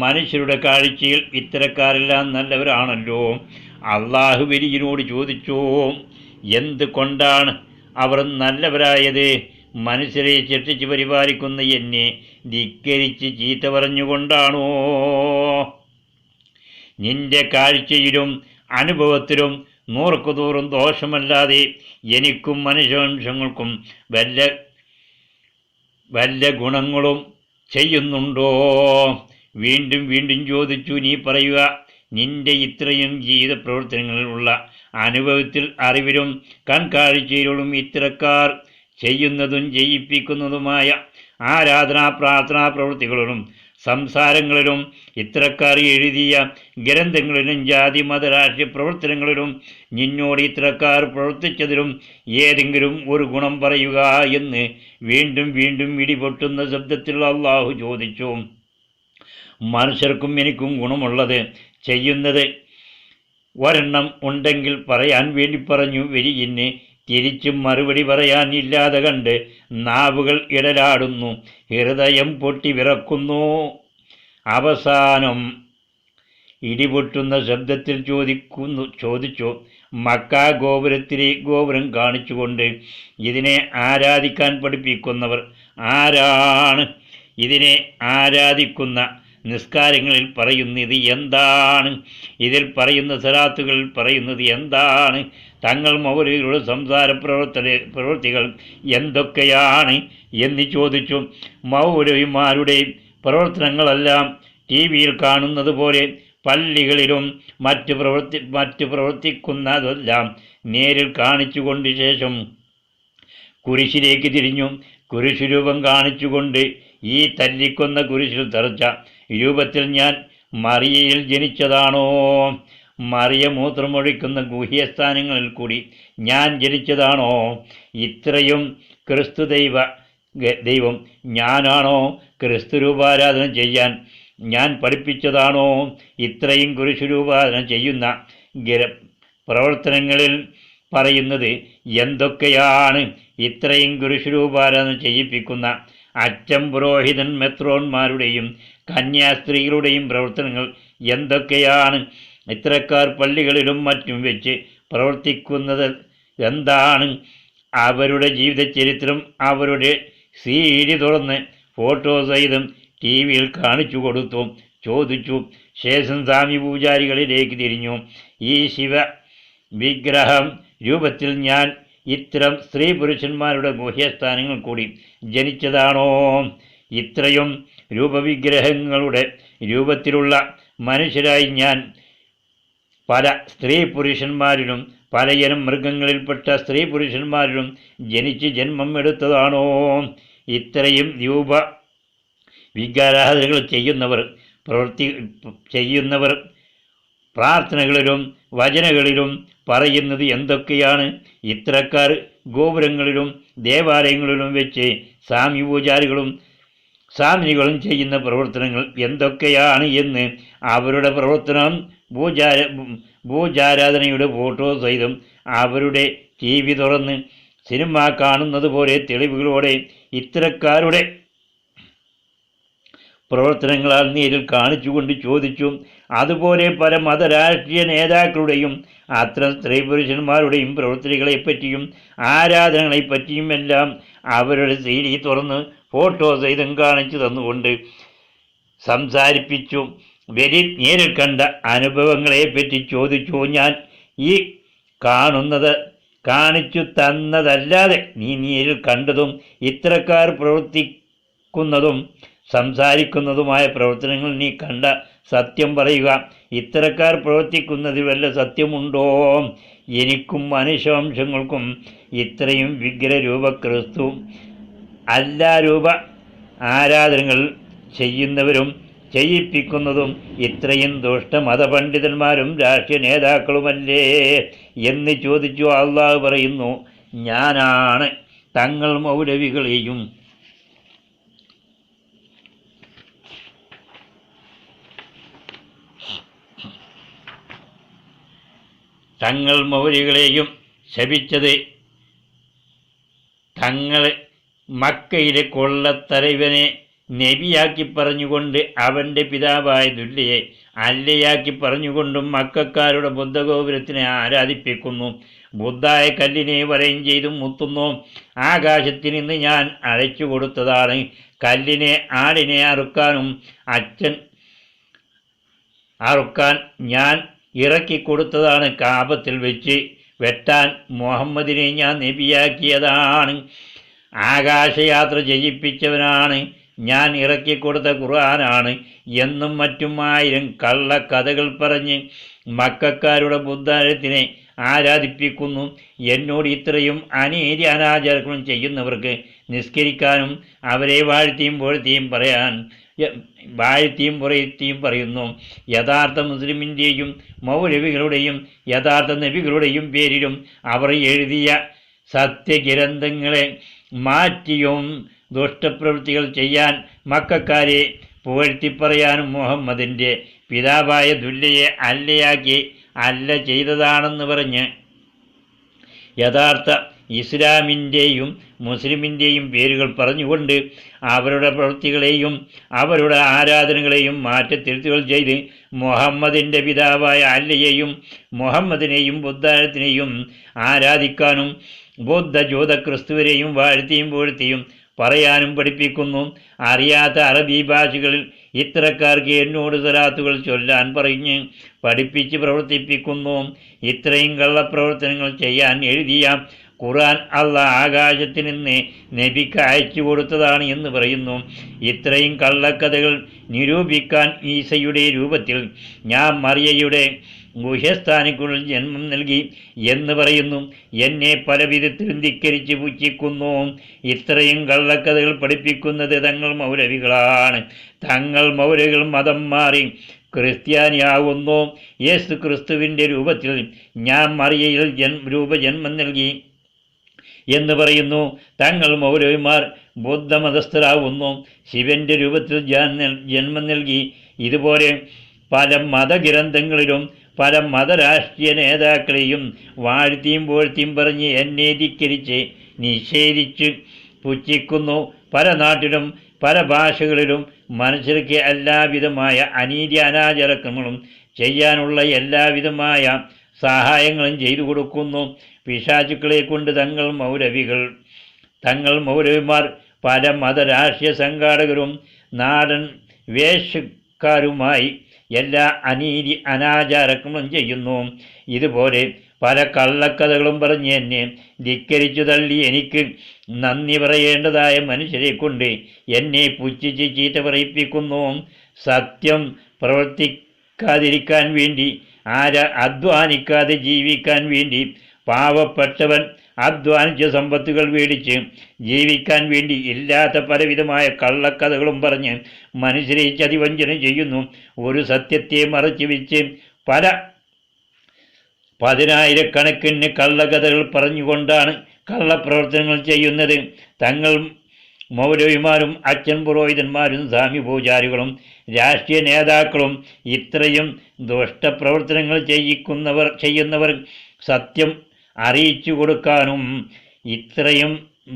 മനുഷ്യരുടെ കാഴ്ചയിൽ ഇത്തരക്കാരെല്ലാം നല്ലവരാണല്ലോ. അള്ളാഹു വലിയനോട് ചോദിച്ചു, എന്തുകൊണ്ടാണ് അവർ നല്ലവരായത്? മനുഷ്യരെ ചെട്ടിച്ച് പരിപാലിക്കുന്ന എന്നെ ധിക്കരിച്ച് ചീത്ത പറഞ്ഞുകൊണ്ടാണോ? നിന്റെ കാഴ്ചയിലും അനുഭവത്തിലും 100% ദോഷമല്ലാതെ എനിക്കും മനുഷ്യവംശങ്ങൾക്കും വല്ല ഗുണങ്ങളും ചെയ്യുന്നുണ്ടോ? വീണ്ടും വീണ്ടും ചോദിച്ചു, നീ പറയുക, നിന്റെ ഇത്രയും ജീവിത പ്രവർത്തനങ്ങളിലുള്ള അനുഭവത്തിൽ അറിവിലും കൺകാഴ്ചയിലും ഇത്തരക്കാർ ചെയ്യുന്നതും ചെയ്യിപ്പിക്കുന്നതുമായ ആരാധനാ പ്രാർത്ഥനാ പ്രവൃത്തികളിലും സംസാരങ്ങളിലും ഇത്തരക്കാർ എഴുതിയ ഗ്രന്ഥങ്ങളിലും ജാതി മത രാഷ്ട്രീയ പ്രവർത്തനങ്ങളിലും നിന്നോട് ഇത്തരക്കാർ പ്രവർത്തിച്ചതിലും ഏതെങ്കിലും ഒരു ഗുണം പറയുക എന്ന് വീണ്ടും വീണ്ടും ഇടിപൊട്ടുന്ന ശബ്ദത്തിൽ അള്ളാഹു ചോദിച്ചു. മനുഷ്യർക്കും എനിക്കും ഗുണമുള്ളത് ചെയ്യുന്നത് ഒരെണ്ണം ഉണ്ടെങ്കിൽ പറയാൻ വേണ്ടി പറഞ്ഞു. വരിയിന് തിരിച്ചും മറുപടി പറയാൻ ഇല്ലാതെ കണ്ട് നാവുകൾ ഇടലാടുന്നു, ഹൃദയം പൊട്ടി വിറക്കുന്നു. അവസാനം ഇടിപൊട്ടുന്ന ശബ്ദത്തിൽ ചോദിച്ചു, മക്കാ ഗോപുരം കാണിച്ചുകൊണ്ട്, ഇതിനെ ആരാധിക്കാൻ പഠിപ്പിക്കുന്നവർ ആരാണ്? ഇതിനെ ആരാധിക്കുന്ന നിസ്കാരങ്ങളിൽ പറയുന്നത് എന്താണ്? ഇതിൽ സലാത്തുകളിൽ പറയുന്നത് എന്താണ്? തങ്ങൾ മൗലവികളുടെ സംസാര പ്രവൃത്തികൾ എന്തൊക്കെയാണ് എന്ന് ചോദിച്ചു. മൗലവിമാരുടെ പ്രവർത്തനങ്ങളെല്ലാം TV-യിൽ കാണുന്നത് പോലെ പള്ളികളിലും മറ്റ് പ്രവർത്തിക്കുന്നതെല്ലാം നേരിൽ കാണിച്ചുകൊണ്ട് ശേഷം കുരിശിലേക്ക് തിരിഞ്ഞു. കുരിശു രൂപം കാണിച്ചുകൊണ്ട്, ഈ തല്ലിക്കൊന്ന കുരിശിൽ തറച്ച രൂപത്തിൽ ഞാൻ മറിയയിൽ ജനിച്ചതാണോ? മറിയ മൂത്രമൊഴിക്കുന്ന ഗുഹ്യസ്ഥാനങ്ങളിൽ കൂടി ഞാൻ ജനിച്ചതാണോ? ഇത്രയും ക്രിസ്തു ദൈവം ഞാനാണോ? ക്രിസ്തു രൂപാരാധന ചെയ്യാൻ ഞാൻ പഠിപ്പിച്ചതാണോ? ഇത്രയും കുരിശുരൂപാധന ചെയ്യുന്ന പ്രവർത്തനങ്ങളിൽ പറയുന്നത് എന്തൊക്കെയാണ്? ഇത്രയും കുരിശുരൂപാരാധന ചെയ്യിപ്പിക്കുന്ന അച്ഛൻ പുരോഹിതൻ മെത്രോന്മാരുടെയും കന്യാസ്ത്രീകളുടെയും പ്രവർത്തനങ്ങൾ എന്തൊക്കെയാണ്? ഇത്തരക്കാർ പള്ളികളിലും മറ്റും വെച്ച് പ്രവർത്തിക്കുന്നത് എന്താണ്? അവരുടെ ജീവിതചരിത്രം അവരുടെ CD തുറന്ന് ഫോട്ടോ സഹിതം TV-യിൽ കാണിച്ചു കൊടുത്തു. ചോദിച്ചു. ശേഷം സ്വാമി പൂജാരികളിലേക്ക് തിരിഞ്ഞു. ഈ ശിവ വിഗ്രഹം രൂപത്തിൽ ഞാൻ ഇത്തരം സ്ത്രീ പുരുഷന്മാരുടെ ഗുഹ്യസ്ഥാനങ്ങൾ കൂടി ജനിച്ചതാണോ? ഇത്രയും രൂപവിഗ്രഹങ്ങളുടെ രൂപത്തിലുള്ള മനുഷ്യരായി ഞാൻ പല സ്ത്രീ പുരുഷന്മാരിലും പലയിനം മൃഗങ്ങളിൽപ്പെട്ട സ്ത്രീ പുരുഷന്മാരിലും ജനിച്ച് ജന്മം എടുത്തതാണോ? ഇത്രയും വികാരാധനകൾ ചെയ്യുന്നവർ പ്രാർത്ഥനകളിലും വചനങ്ങളിലും പറയുന്നത് എന്തൊക്കെയാണ്? ഇത്തരക്കാർ ഗോപുരങ്ങളിലും ദേവാലയങ്ങളിലും വെച്ച് സാമ്യപൂജാരികളും സാമിനികളും ചെയ്യുന്ന പ്രവർത്തനങ്ങൾ എന്തൊക്കെയാണ് എന്ന് അവരുടെ പ്രവർത്തനം പൂജാരാധനയുടെ ഫോട്ടോ സഹിതം അവരുടെ TV തുറന്ന് സിനിമ കാണുന്നത് പോലെ തെളിവുകളോടെ ഇത്തരക്കാരുടെ പ്രവർത്തനങ്ങളാൽ നേരിൽ കാണിച്ചുകൊണ്ട് ചോദിച്ചു. അതുപോലെ പല മതരാഷ്ട്രീയ നേതാക്കളുടെയും അത്തരം സ്ത്രീ പുരുഷന്മാരുടെയും പ്രവർത്തനങ്ങളെപ്പറ്റിയും ആരാധനകളെപ്പറ്റിയും എല്ലാം അവരുടെ CD തുറന്ന് ഫോട്ടോ സഹിതം കാണിച്ചു തന്നുകൊണ്ട് സംസാരിപ്പിച്ചു. നേരിൽ കണ്ട അനുഭവങ്ങളെപ്പറ്റി ചോദിച്ചു. ഞാൻ ഈ കാണുന്നത് കാണിച്ചു തന്നതല്ലാതെ നീ നേരിൽ കണ്ടതും ഇത്തരക്കാർ പ്രവർത്തിക്കുന്നതും സംസാരിക്കുന്നതുമായ പ്രവർത്തനങ്ങൾ നീ കണ്ട സത്യം പറയുക. ഇത്തരക്കാർ പ്രവർത്തിക്കുന്നതിൽ വല്ല സത്യമുണ്ടോ? എനിക്കും മനുഷ്യവംശങ്ങൾക്കും ഇത്രയും വിഗ്രഹരൂപ ക്രിസ്തു അല്ലാരൂപ ആരാധനകൾ ചെയ്യുന്നവരും ചെയ്യിപ്പിക്കുന്നതും ഇത്രയും ദുഷ്ടമതപണ്ഡിതന്മാരും രാഷ്ട്രീയ നേതാക്കളുമല്ലേ എന്ന് ചോദിച്ചു. അള്ളാഹു പറയുന്നു, ഞാനാണ് തങ്ങൾ മൗലവികളെയും ശപിച്ചത്. തങ്ങൾ മക്കയിലെ കൊള്ളത്തലവനെ നബിയാക്കി പറഞ്ഞുകൊണ്ട് അവൻ്റെ പിതാവായ ദുല്യയെ അല്ലയാക്കി പറഞ്ഞുകൊണ്ടും മക്കക്കാരുടെ ബുദ്ധഗോപുരത്തിനെ ആരാധിപ്പിക്കുന്നു. ബുദ്ധായ കല്ലിനെ വലയം ചെയ്തും മുത്തുന്നു. ആകാശത്തിൽ നിന്ന് ഞാൻ അയച്ചു കൊടുത്തതാണ്. കല്ലിനെ ആടിനെ അറുക്കാൻ ഞാൻ ഇറക്കിക്കൊടുത്തതാണ്. കാപത്തിൽ വെച്ച് വെട്ടാൻ മുഹമ്മദിനെ ഞാൻ നബിയാക്കിയതാണ്. ആകാശയാത്ര ചെയ്യിപ്പിച്ചവനാണ്. ഞാൻ ഇറക്കിക്കൊടുത്ത ഖുർആനാണ് എന്നും മറ്റും 1000 കള്ളക്കഥകൾ പറഞ്ഞ് മക്കക്കാരുടെ ബുദ്ധാരത്തിനെ ആരാധിപ്പിക്കുന്നു. എന്നോട് ഇത്രയും അനീതി അനാചാരങ്ങളും ചെയ്യുന്നവർക്ക് നിസ്കരിക്കാനും അവരെ വാഴ്ത്തിയും പറയുന്നു. യഥാർത്ഥ മുസ്ലിമിൻ്റെയും മൗലവികളുടെയും യഥാർത്ഥ നബികളുടെയും പേരിലും അവർ എഴുതിയ സത്യഗ്രന്ഥങ്ങളെ മാറ്റിയും ദുഷ്ടപ്രവൃത്തികൾ ചെയ്യാൻ മക്കക്കാരെ പുകഴ്ത്തിപ്പറയാനും മുഹമ്മദിൻ്റെ പിതാവായ ദുല്യയെ അല്ലയാക്കി അല്ല ചെയ്തതാണെന്ന് പറഞ്ഞ് യഥാർത്ഥ ഇസ്ലാമിൻ്റെയും മുസ്ലിമിൻ്റെയും പേരുകൾ പറഞ്ഞുകൊണ്ട് അവരുടെ പ്രവൃത്തികളെയും അവരുടെ ആരാധനകളെയും മാറ്റത്തിരുത്തുകൾ ചെയ്ത് മുഹമ്മദിൻ്റെ പിതാവായ അല്ലയെയും മുഹമ്മദിനെയും ബുദ്ധാരത്തിനെയും ആരാധിക്കാനും ബുദ്ധ ജൂത ക്രിസ്തുവരെയും വാഴ്ത്തിയും പറയാനും പഠിപ്പിക്കുന്നു. അറിയാത്ത അറബി ഭാഷകളിൽ ഇത്തരക്കാർക്ക് എന്നോട് സ്വലാത്തുകൾ ചൊല്ലാൻ പറഞ്ഞ് പഠിപ്പിച്ച് പ്രവർത്തിപ്പിക്കുന്നു. ഇത്രയും കള്ളപ്രവർത്തനങ്ങൾ ചെയ്യാൻ എഴുതിയ ഖുർആൻ അള്ളാഹ് ആകാശത്തിൽ നിന്ന് നബിക്ക് അയച്ചു കൊടുത്തതാണ് എന്ന് പറയുന്നു. ഇത്രയും കള്ളക്കഥകൾ നിരൂപിക്കാൻ ഈസയുടെ രൂപത്തിൽ ഞാൻ മറിയയുടെ ഗുഹ്യസ്ഥാനിക്കുള്ളിൽ ജന്മം നൽകി എന്ന് പറയുന്നു. എന്നെ പല വിധത്തിലും ധിക്കരിച്ച് പുച്ഛിക്കുന്നു. ഇത്രയും കള്ളക്കഥകൾ പഠിപ്പിക്കുന്നത് തങ്ങൾ മൗലവികളാണ്. തങ്ങൾ മൗലവികൾ മതം മാറി ക്രിസ്ത്യാനിയാകുന്നു. യേശു ക്രിസ്തുവിൻ്റെ രൂപത്തിൽ ഞാൻ മറിയയിൽ രൂപജന്മം നൽകി എന്ന് പറയുന്നു. തങ്ങൾ മൗലവിമാർ ബുദ്ധമതസ്ഥരാകുന്നു. ശിവന്റെ രൂപത്തിൽ ജന്മം നൽകി. ഇതുപോലെ പല മതഗ്രന്ഥങ്ങളിലും പല മതരാഷ്ട്രീയ നേതാക്കളെയും വാഴ്ത്തിയും പറഞ്ഞ് എന്നെ ധിക്കരിച്ച് നിഷേധിച്ച് പുച്ഛിക്കുന്നു. പല നാട്ടിലും പല ഭാഷകളിലും മനുഷ്യർക്ക് എല്ലാവിധമായ അനീതി അനാചാരക്രമങ്ങളും ചെയ്യാനുള്ള എല്ലാവിധമായ സഹായങ്ങളും ചെയ്തു കൊടുക്കുന്നു. പിശാചുക്കളെ കൊണ്ട് തങ്ങൾ മൗലവിമാർ പല മതരാഷ്ട്രീയ സംഘാടകരും നാടൻ വേഷക്കാരുമായി എല്ലാ അനീതി അനാചാരങ്ങളും ചെയ്യുന്നു. ഇതുപോലെ പല കള്ളക്കഥകളും പറഞ്ഞ് എന്നെ ധിക്കരിച്ചു തള്ളി എനിക്ക് നന്ദി പറയേണ്ടതായ മനുഷ്യരെ കൊണ്ട് എന്നെ പുച്ഛിച്ച് ചീത്ത പറയിപ്പിക്കുന്നു. സത്യം പ്രവർത്തിക്കാതിരിക്കാൻ വേണ്ടി അധ്വാനിക്കാതെ ജീവിക്കാൻ വേണ്ടി പാവപ്പെട്ടവൻ അധ്വാനിച്ച സമ്പത്തുകൾ മേടിച്ച് ജീവിക്കാൻ വേണ്ടി ഇല്ലാത്ത പലവിധമായ കള്ളക്കഥകളും പറഞ്ഞ് മനുഷ്യരെ ചതിവഞ്ചന ചെയ്യുന്നു. ഒരു സത്യത്തെ മറച്ചു വെച്ച് പല പതിനായിരക്കണക്കിന് കള്ളകഥകൾ പറഞ്ഞുകൊണ്ടാണ് കള്ളപ്രവർത്തനങ്ങൾ ചെയ്യുന്നത്. തങ്ങൾ മൗലവിമാരും അച്ഛൻ പുരോഹിതന്മാരും സ്വാമി പൂജാരികളും രാഷ്ട്രീയ നേതാക്കളും ഇത്രയും ദുഷ്ടപ്രവർത്തനങ്ങൾ ചെയ്യുന്നവർ സത്യം അറിയിച്ചു കൊടുക്കാനും ഇത്രയും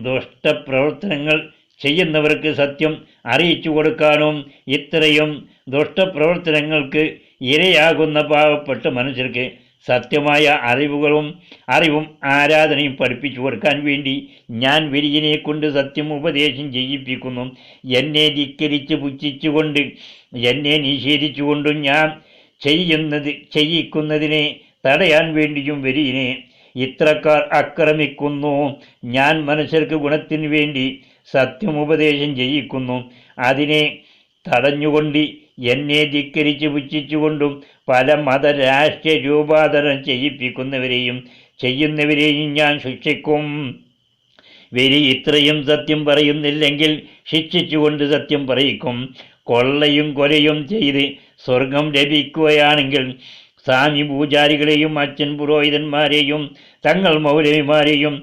ദുഷ്ടപ്രവർത്തനങ്ങൾ ചെയ്യുന്നവർക്ക് സത്യം അറിയിച്ചു കൊടുക്കാനും ഇത്രയും ദുഷ്ടപ്രവർത്തനങ്ങൾക്ക് ഇരയാകുന്ന പാവപ്പെട്ട മനുഷ്യർക്ക് സത്യമായ അറിവും ആരാധനയും പഠിപ്പിച്ചു കൊടുക്കാൻ വേണ്ടി ഞാൻ വിരിയനെ കൊണ്ട് സത്യം ഉപദേശം ചെയ്യിപ്പിക്കുന്നു. എന്നെ ധിക്കരിച്ച് പുച്ഛിച്ചുകൊണ്ട് എന്നെ നിഷേധിച്ചുകൊണ്ടും ഞാൻ ചെയ്യിക്കുന്നതിനെ തടയാൻ വേണ്ടിയും വിരിയനെ ഇത്രക്കാർ ആക്രമിക്കുന്നു. ഞാൻ മനുഷ്യർക്ക് ഗുണത്തിന് വേണ്ടി സത്യമുപദേശം ചെയ്യിക്കുന്നു. അതിനെ തടഞ്ഞുകൊണ്ട് എന്നെ ധിക്കരിച്ച് പുച്ഛിച്ചുകൊണ്ടും പല മതരാഷ്ട്രീയ രൂപാന്തരം ചെയ്യുന്നവരെയും ഞാൻ ശിക്ഷിക്കും. ഇത്രയും സത്യം പറയുന്നില്ലെങ്കിൽ ശിക്ഷിച്ചുകൊണ്ട് സത്യം പറയിക്കും. കൊള്ളയും കൊലയും ചെയ്ത് സ്വർഗം ലഭിക്കുകയാണെങ്കിൽ സ്വാമി പൂജാരികളെയും അച്ഛൻ പുരോഹിതന്മാരെയും തങ്ങൾ മൗലവിമാരെയും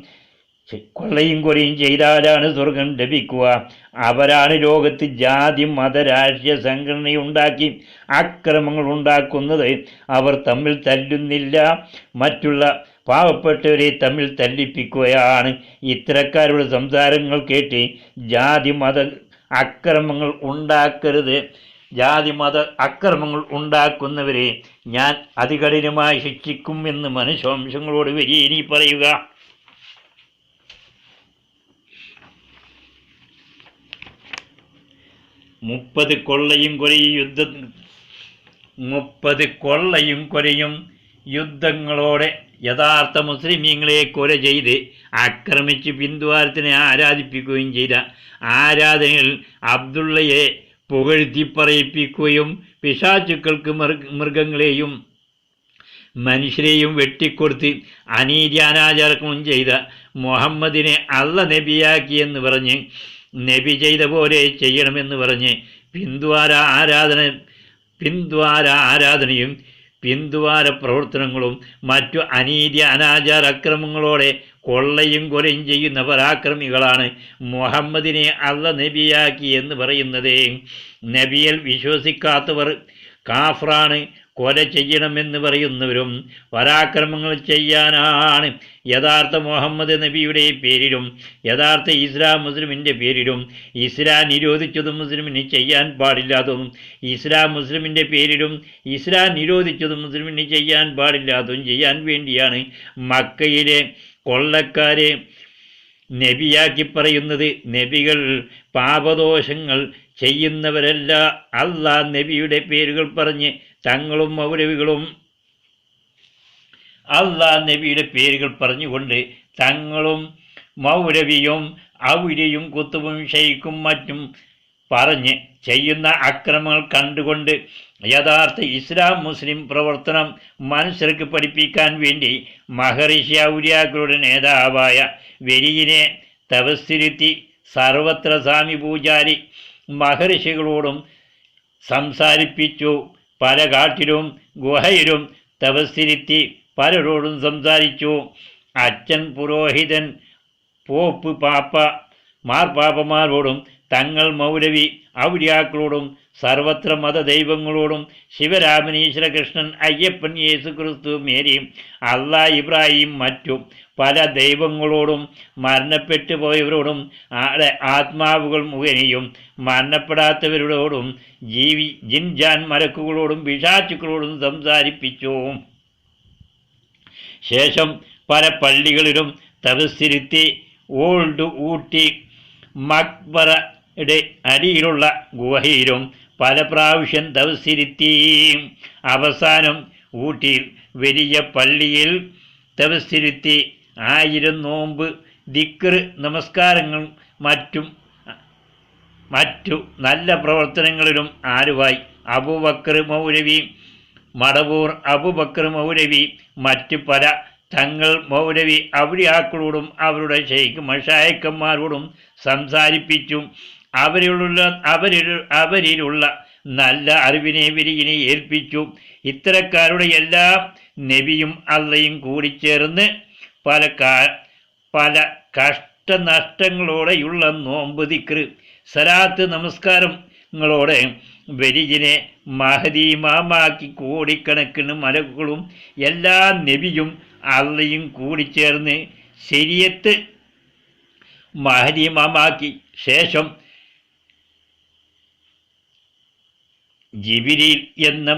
കൊള്ളയും കൊലയും ചെയ്താലാണ് സ്വർഗം ലഭിക്കുക. അവരാണ് ലോകത്ത് ജാതി മത രാഷ്ട്രീയ സംഘടനയുണ്ടാക്കി അക്രമങ്ങൾ ഉണ്ടാക്കുന്നത്. അവർ തമ്മിൽ തല്ലുന്നില്ല, മറ്റുള്ള പാവപ്പെട്ടവരെ തമ്മിൽ തല്ലിപ്പിക്കുകയാണ്. ഇത്തരക്കാരുടെ സംസാരങ്ങൾ കേട്ട് ജാതി മത അക്രമങ്ങൾ ഉണ്ടാക്കരുത്. ജാതി മത അക്രമങ്ങൾ ഉണ്ടാക്കുന്നവരെ ഞാൻ അതികഠിനമായി ശിക്ഷിക്കും എന്ന് മനുഷ്യവംശങ്ങളോട് വിരിയനി പറയുക. 30 കൊള്ളയും കൊലയും യുദ്ധങ്ങളോടെ യഥാർത്ഥ മുസ്ലിമീങ്ങളെ കൊല ചെയ്ത് ആക്രമിച്ച് ബിന്ദുവാരത്തിനെ ആരാധിപ്പിക്കുകയും ചെയ്ത ആരാധനയിൽ അബ്ദുള്ളയെ പുകഴ്ത്തി പറയിപ്പിക്കുകയും പിശാചുക്കൾക്ക് മൃഗങ്ങളെയും മനുഷ്യരെയും വെട്ടിക്കൊടുത്ത് അനീതി അനാചാരങ്ങളും ചെയ്ത മുഹമ്മദിനെ അള്ള നബിയാക്കിയെന്ന് പറഞ്ഞ് നബി ചെയ്ത പോലെ ചെയ്യണമെന്ന് പറഞ്ഞ് പിന്ദ്വാര ആരാധനയും പിന്ദ്വാര പ്രവർത്തനങ്ങളും മറ്റു അനീതി അനാചാര അക്രമങ്ങളോടെ കൊള്ളയും കൊലയും ചെയ്യുന്ന പരാക്രമികളാണ് മുഹമ്മദിനെ അള്ള നബിയാക്കി എന്ന് പറയുന്നത്. നബിയിൽ വിശ്വസിക്കാത്തവർ കാഫറാണ്. കൊല ചെയ്യണമെന്ന് പറയുന്നവരും പരാക്രമങ്ങൾ ചെയ്യാനാണ് യഥാർത്ഥ മുഹമ്മദ് നബിയുടെ പേരിലും യഥാർത്ഥ ഇസ്ലാം മുസ്ലിമിൻ്റെ പേരിലും ഇസ്ലാം നിരോധിച്ചതും മുസ്ലിമിന് ചെയ്യാൻ പാടില്ലാത്തതും ഇസ്ലാം മുസ്ലിമിൻ്റെ പേരിലും ഇസ്ലാം നിരോധിച്ചതും മുസ്ലിമിന് ചെയ്യാൻ പാടില്ലാത്തതും ചെയ്യാൻ വേണ്ടിയാണ് മക്കയിലെ കൊള്ളക്കാരെ നബിയാക്കി പറയുന്നത്. നബികൾ പാപദോഷങ്ങൾ ചെയ്യുന്നവരല്ല. അള്ളാഹ് നബിയുടെ പേരുകൾ പറഞ്ഞ് തങ്ങളും മൗലവികളും അള്ളാഹ് നബിയുടെ പേരുകൾ പറഞ്ഞുകൊണ്ട് തങ്ങളും മൗലവിയും ഔലിയും കുത്തുബും ഷെയ്ഖും മറ്റും പറഞ്ഞ് ചെയ്യുന്ന അക്രമങ്ങൾ കണ്ടുകൊണ്ട് യഥാർത്ഥ ഇസ്ലാം മുസ്ലിം പ്രവർത്തനം മനുഷ്യർക്ക് പഠിപ്പിക്കാൻ വേണ്ടി മഹർഷി ഔലിയാക്കളുടെ നേതാവായ വലിയനെ തപസ്സിരുത്തി സർവത്ര സ്വാമി പൂജാരി മഹർഷികളോടും സംസാരിപ്പിച്ചു. പല കാട്ടിലും ഗുഹയിലും തപസ്സിരുത്തി പലരോടും സംസാരിച്ചു. അച്ഛൻ പുരോഹിതൻ പോപ്പ് മാർപ്പാപ്പമാരോടും തങ്ങൾ മൗലവി ഔലിയാക്കളോടും സർവത്ര മതദൈവങ്ങളോടും ശിവരാമൻ ഈശ്വരകൃഷ്ണൻ അയ്യപ്പൻ യേശു ക്രിസ്തു മേരി അള്ളാഹ് ഇബ്രാഹിം മറ്റും പല ദൈവങ്ങളോടും മരണപ്പെട്ടു പോയവരോടും ആത്മാവുകൾ മുഖേനയും മരണപ്പെടാത്തവരോടും ജിൻജാൻ മലക്കുകളോടും പിശാചുക്കളോടും സംസാരിപ്പിച്ചു. ശേഷം പല പള്ളികളിലും തപസ്സിരുത്തി ഓൾഡ് ഊട്ടി മക്ബറയുടെ അടിയിലുള്ള ഗുഹയിലും പല പ്രാവശ്യം തപസ്സിരുത്തി. അവസാനം ഊട്ടിയിൽ വലിയ പള്ളിയിൽ തപസ്സിരുത്തി 1000 നോമ്പ് ദിക്ർ നമസ്കാരങ്ങളും മറ്റു നല്ല പ്രവർത്തനങ്ങളിലും ആരുവായി അബൂബക്കർ മൗലവി മടവൂർ അബൂബക്കർ മൗലവി മറ്റു പല തങ്ങൾ മൗലവി ഔലിയാക്കളോടും അവരുടെ ഷെയ്ഖ് മഷായിഖന്മാരോടും സംസാരിപ്പിച്ചു. അവരിലുള്ള നല്ല അറിവിനെ വിരിയിനെ ഏൽപ്പിച്ചു. ഇത്തരക്കാരുടെ എല്ലാ നബിയും അള്ളയും കൂടിച്ചേർന്ന് പല കഷ്ടനഷ്ടങ്ങളോടെയുള്ള നോമ്പ് ദിക്റ് സലാത്ത് നമസ്കാരങ്ങളോടെ വരിജിനെ മഹദി ഇമാമാക്കി കോടിക്കണക്കിന് മലക്കുകളും എല്ലാ നബിയും അള്ളയും കൂടിച്ചേർന്ന് ശരീഅത്ത് മഹദി ഇമാമാക്കി ശേഷം ജിബ്രീൽ എന്ന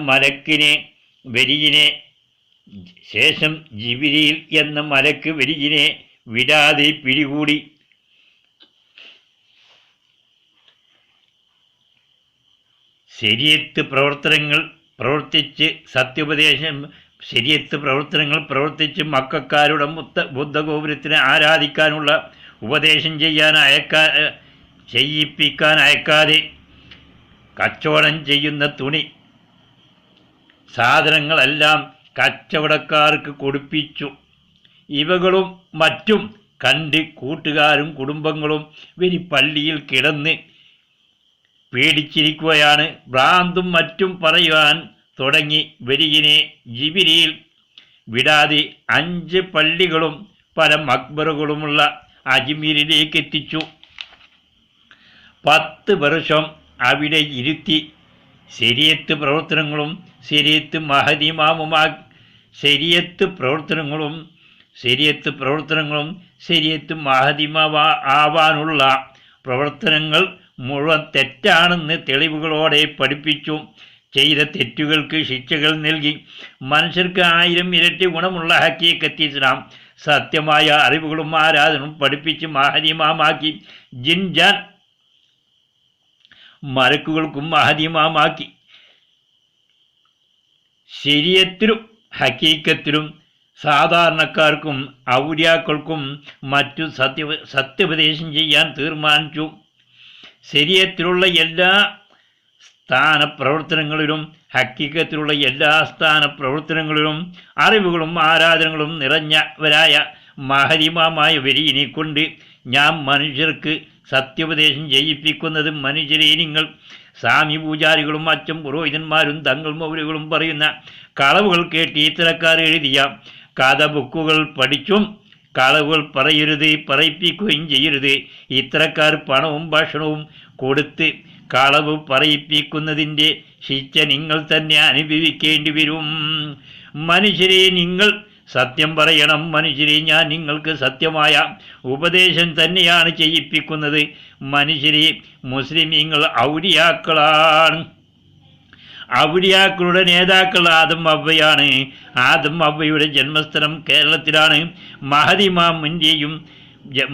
മലക്ക് വരിജിനെ വിടാതെ പിടികൂടി ശരീഅത്ത് പ്രവർത്തനങ്ങൾ പ്രവർത്തിച്ച് മക്കക്കാരുടെ ബുദ്ധഗോപുരത്തിനെ ആരാധിക്കാനുള്ള ഉപദേശം ചെയ്യിപ്പിക്കാൻ അയക്കാതെ കച്ചവടം ചെയ്യുന്ന തുണി സാധനങ്ങളെല്ലാം കച്ചവടക്കാർക്ക് കൊടുപ്പിച്ചു. ഇവകളും മറ്റും കണ്ട് കൂട്ടുകാരും കുടുംബങ്ങളും പള്ളിയിൽ കിടന്ന് പേടിച്ചിരിക്കുകയാണ്. ഭ്രാന്തും മറ്റും പറയുവാൻ തുടങ്ങി. വരികിനെ ജിബ്രീൽ വിടാതെ 5 പള്ളികളും പല മക്ബറുകളുമുള്ള അജ്മീരിലേക്ക് എത്തിച്ചു. 10 വർഷം അവിടെ ഇരുത്തി ശരീഅത്ത് പ്രവർത്തനങ്ങളും ശരീഅത്ത് ആവാനുള്ള പ്രവർത്തനങ്ങൾ മുഴുവൻ തെറ്റാണെന്ന് തെളിവുകളോടെ പഠിപ്പിച്ചു. ചെയ്ത തെറ്റുകൾക്ക് ശിക്ഷകൾ നൽകി. മനുഷ്യർക്ക് 1000 ഇരട്ടി ഗുണമുള്ള ഹഖീഖത്ത് ഇസ്ലാം സത്യമായ അറിവുകളും ആരാധനയും പഠിപ്പിച്ച് മഹദിമാമാക്കി. ജിൻജാൻ മലക്കുകൾക്കും മഹദിമാമാക്കി. ശരീഅത്തിലും ഹഖീഖത്തിലും സാധാരണക്കാർക്കും ഔലിയാക്കൾക്കും മറ്റു സത്യോപദേശം ചെയ്യാൻ തീരുമാനിച്ചു. ശരീഅത്തിലുള്ള എല്ലാ സ്ഥാനപ്രവർത്തനങ്ങളിലും ഹഖീഖത്തിലുള്ള എല്ലാ സ്ഥാനപ്രവർത്തനങ്ങളിലും അറിവുകളും ആരാധനകളും നിറഞ്ഞവരായ മഹദിമാമായ വരിയിനെ കൊണ്ട് ഞാൻ മനുഷ്യർക്ക് സത്യോപദേശം ചെയ്യിപ്പിക്കുന്നത് മനുഷ്യരെ നിങ്ങൾ സ്വാമി പൂജാരികളും അച്ഛൻ പുരോഹിതന്മാരും തങ്ങൾ മൗലികളും പറയുന്ന കളവുകൾ കേട്ട് ഇത്തരക്കാർ എഴുതിയ കഥ ബുക്കുകൾ പഠിച്ചും കളവുകൾ പറയരുത്, പറയിപ്പിക്കുകയും ചെയ്യരുത്. ഇത്തരക്കാർ പണവും ഭക്ഷണവും കൊടുത്ത് കളവ് പറയിപ്പിക്കുന്നതിൻ്റെ ശിക്ഷ നിങ്ങൾ തന്നെ അനുഭവിക്കേണ്ടി വരും. മനുഷ്യരെ നിങ്ങൾ സത്യം പറയണം. മനുഷ്യരെ ഞാൻ നിങ്ങൾക്ക് സത്യമായ ഉപദേശം തന്നെയാണ് ചെയ്യിപ്പിക്കുന്നത്. മനുഷ്യരെ മുസ്ലിമീങ്ങൾ ഔലിയാക്കളാണ്. ഔലിയാക്കളുടെ നേതാക്കൾ ആദം അവ്വയാണ്. ആദം അവ്വയുടെ ജന്മസ്ഥലം കേരളത്തിലാണ്.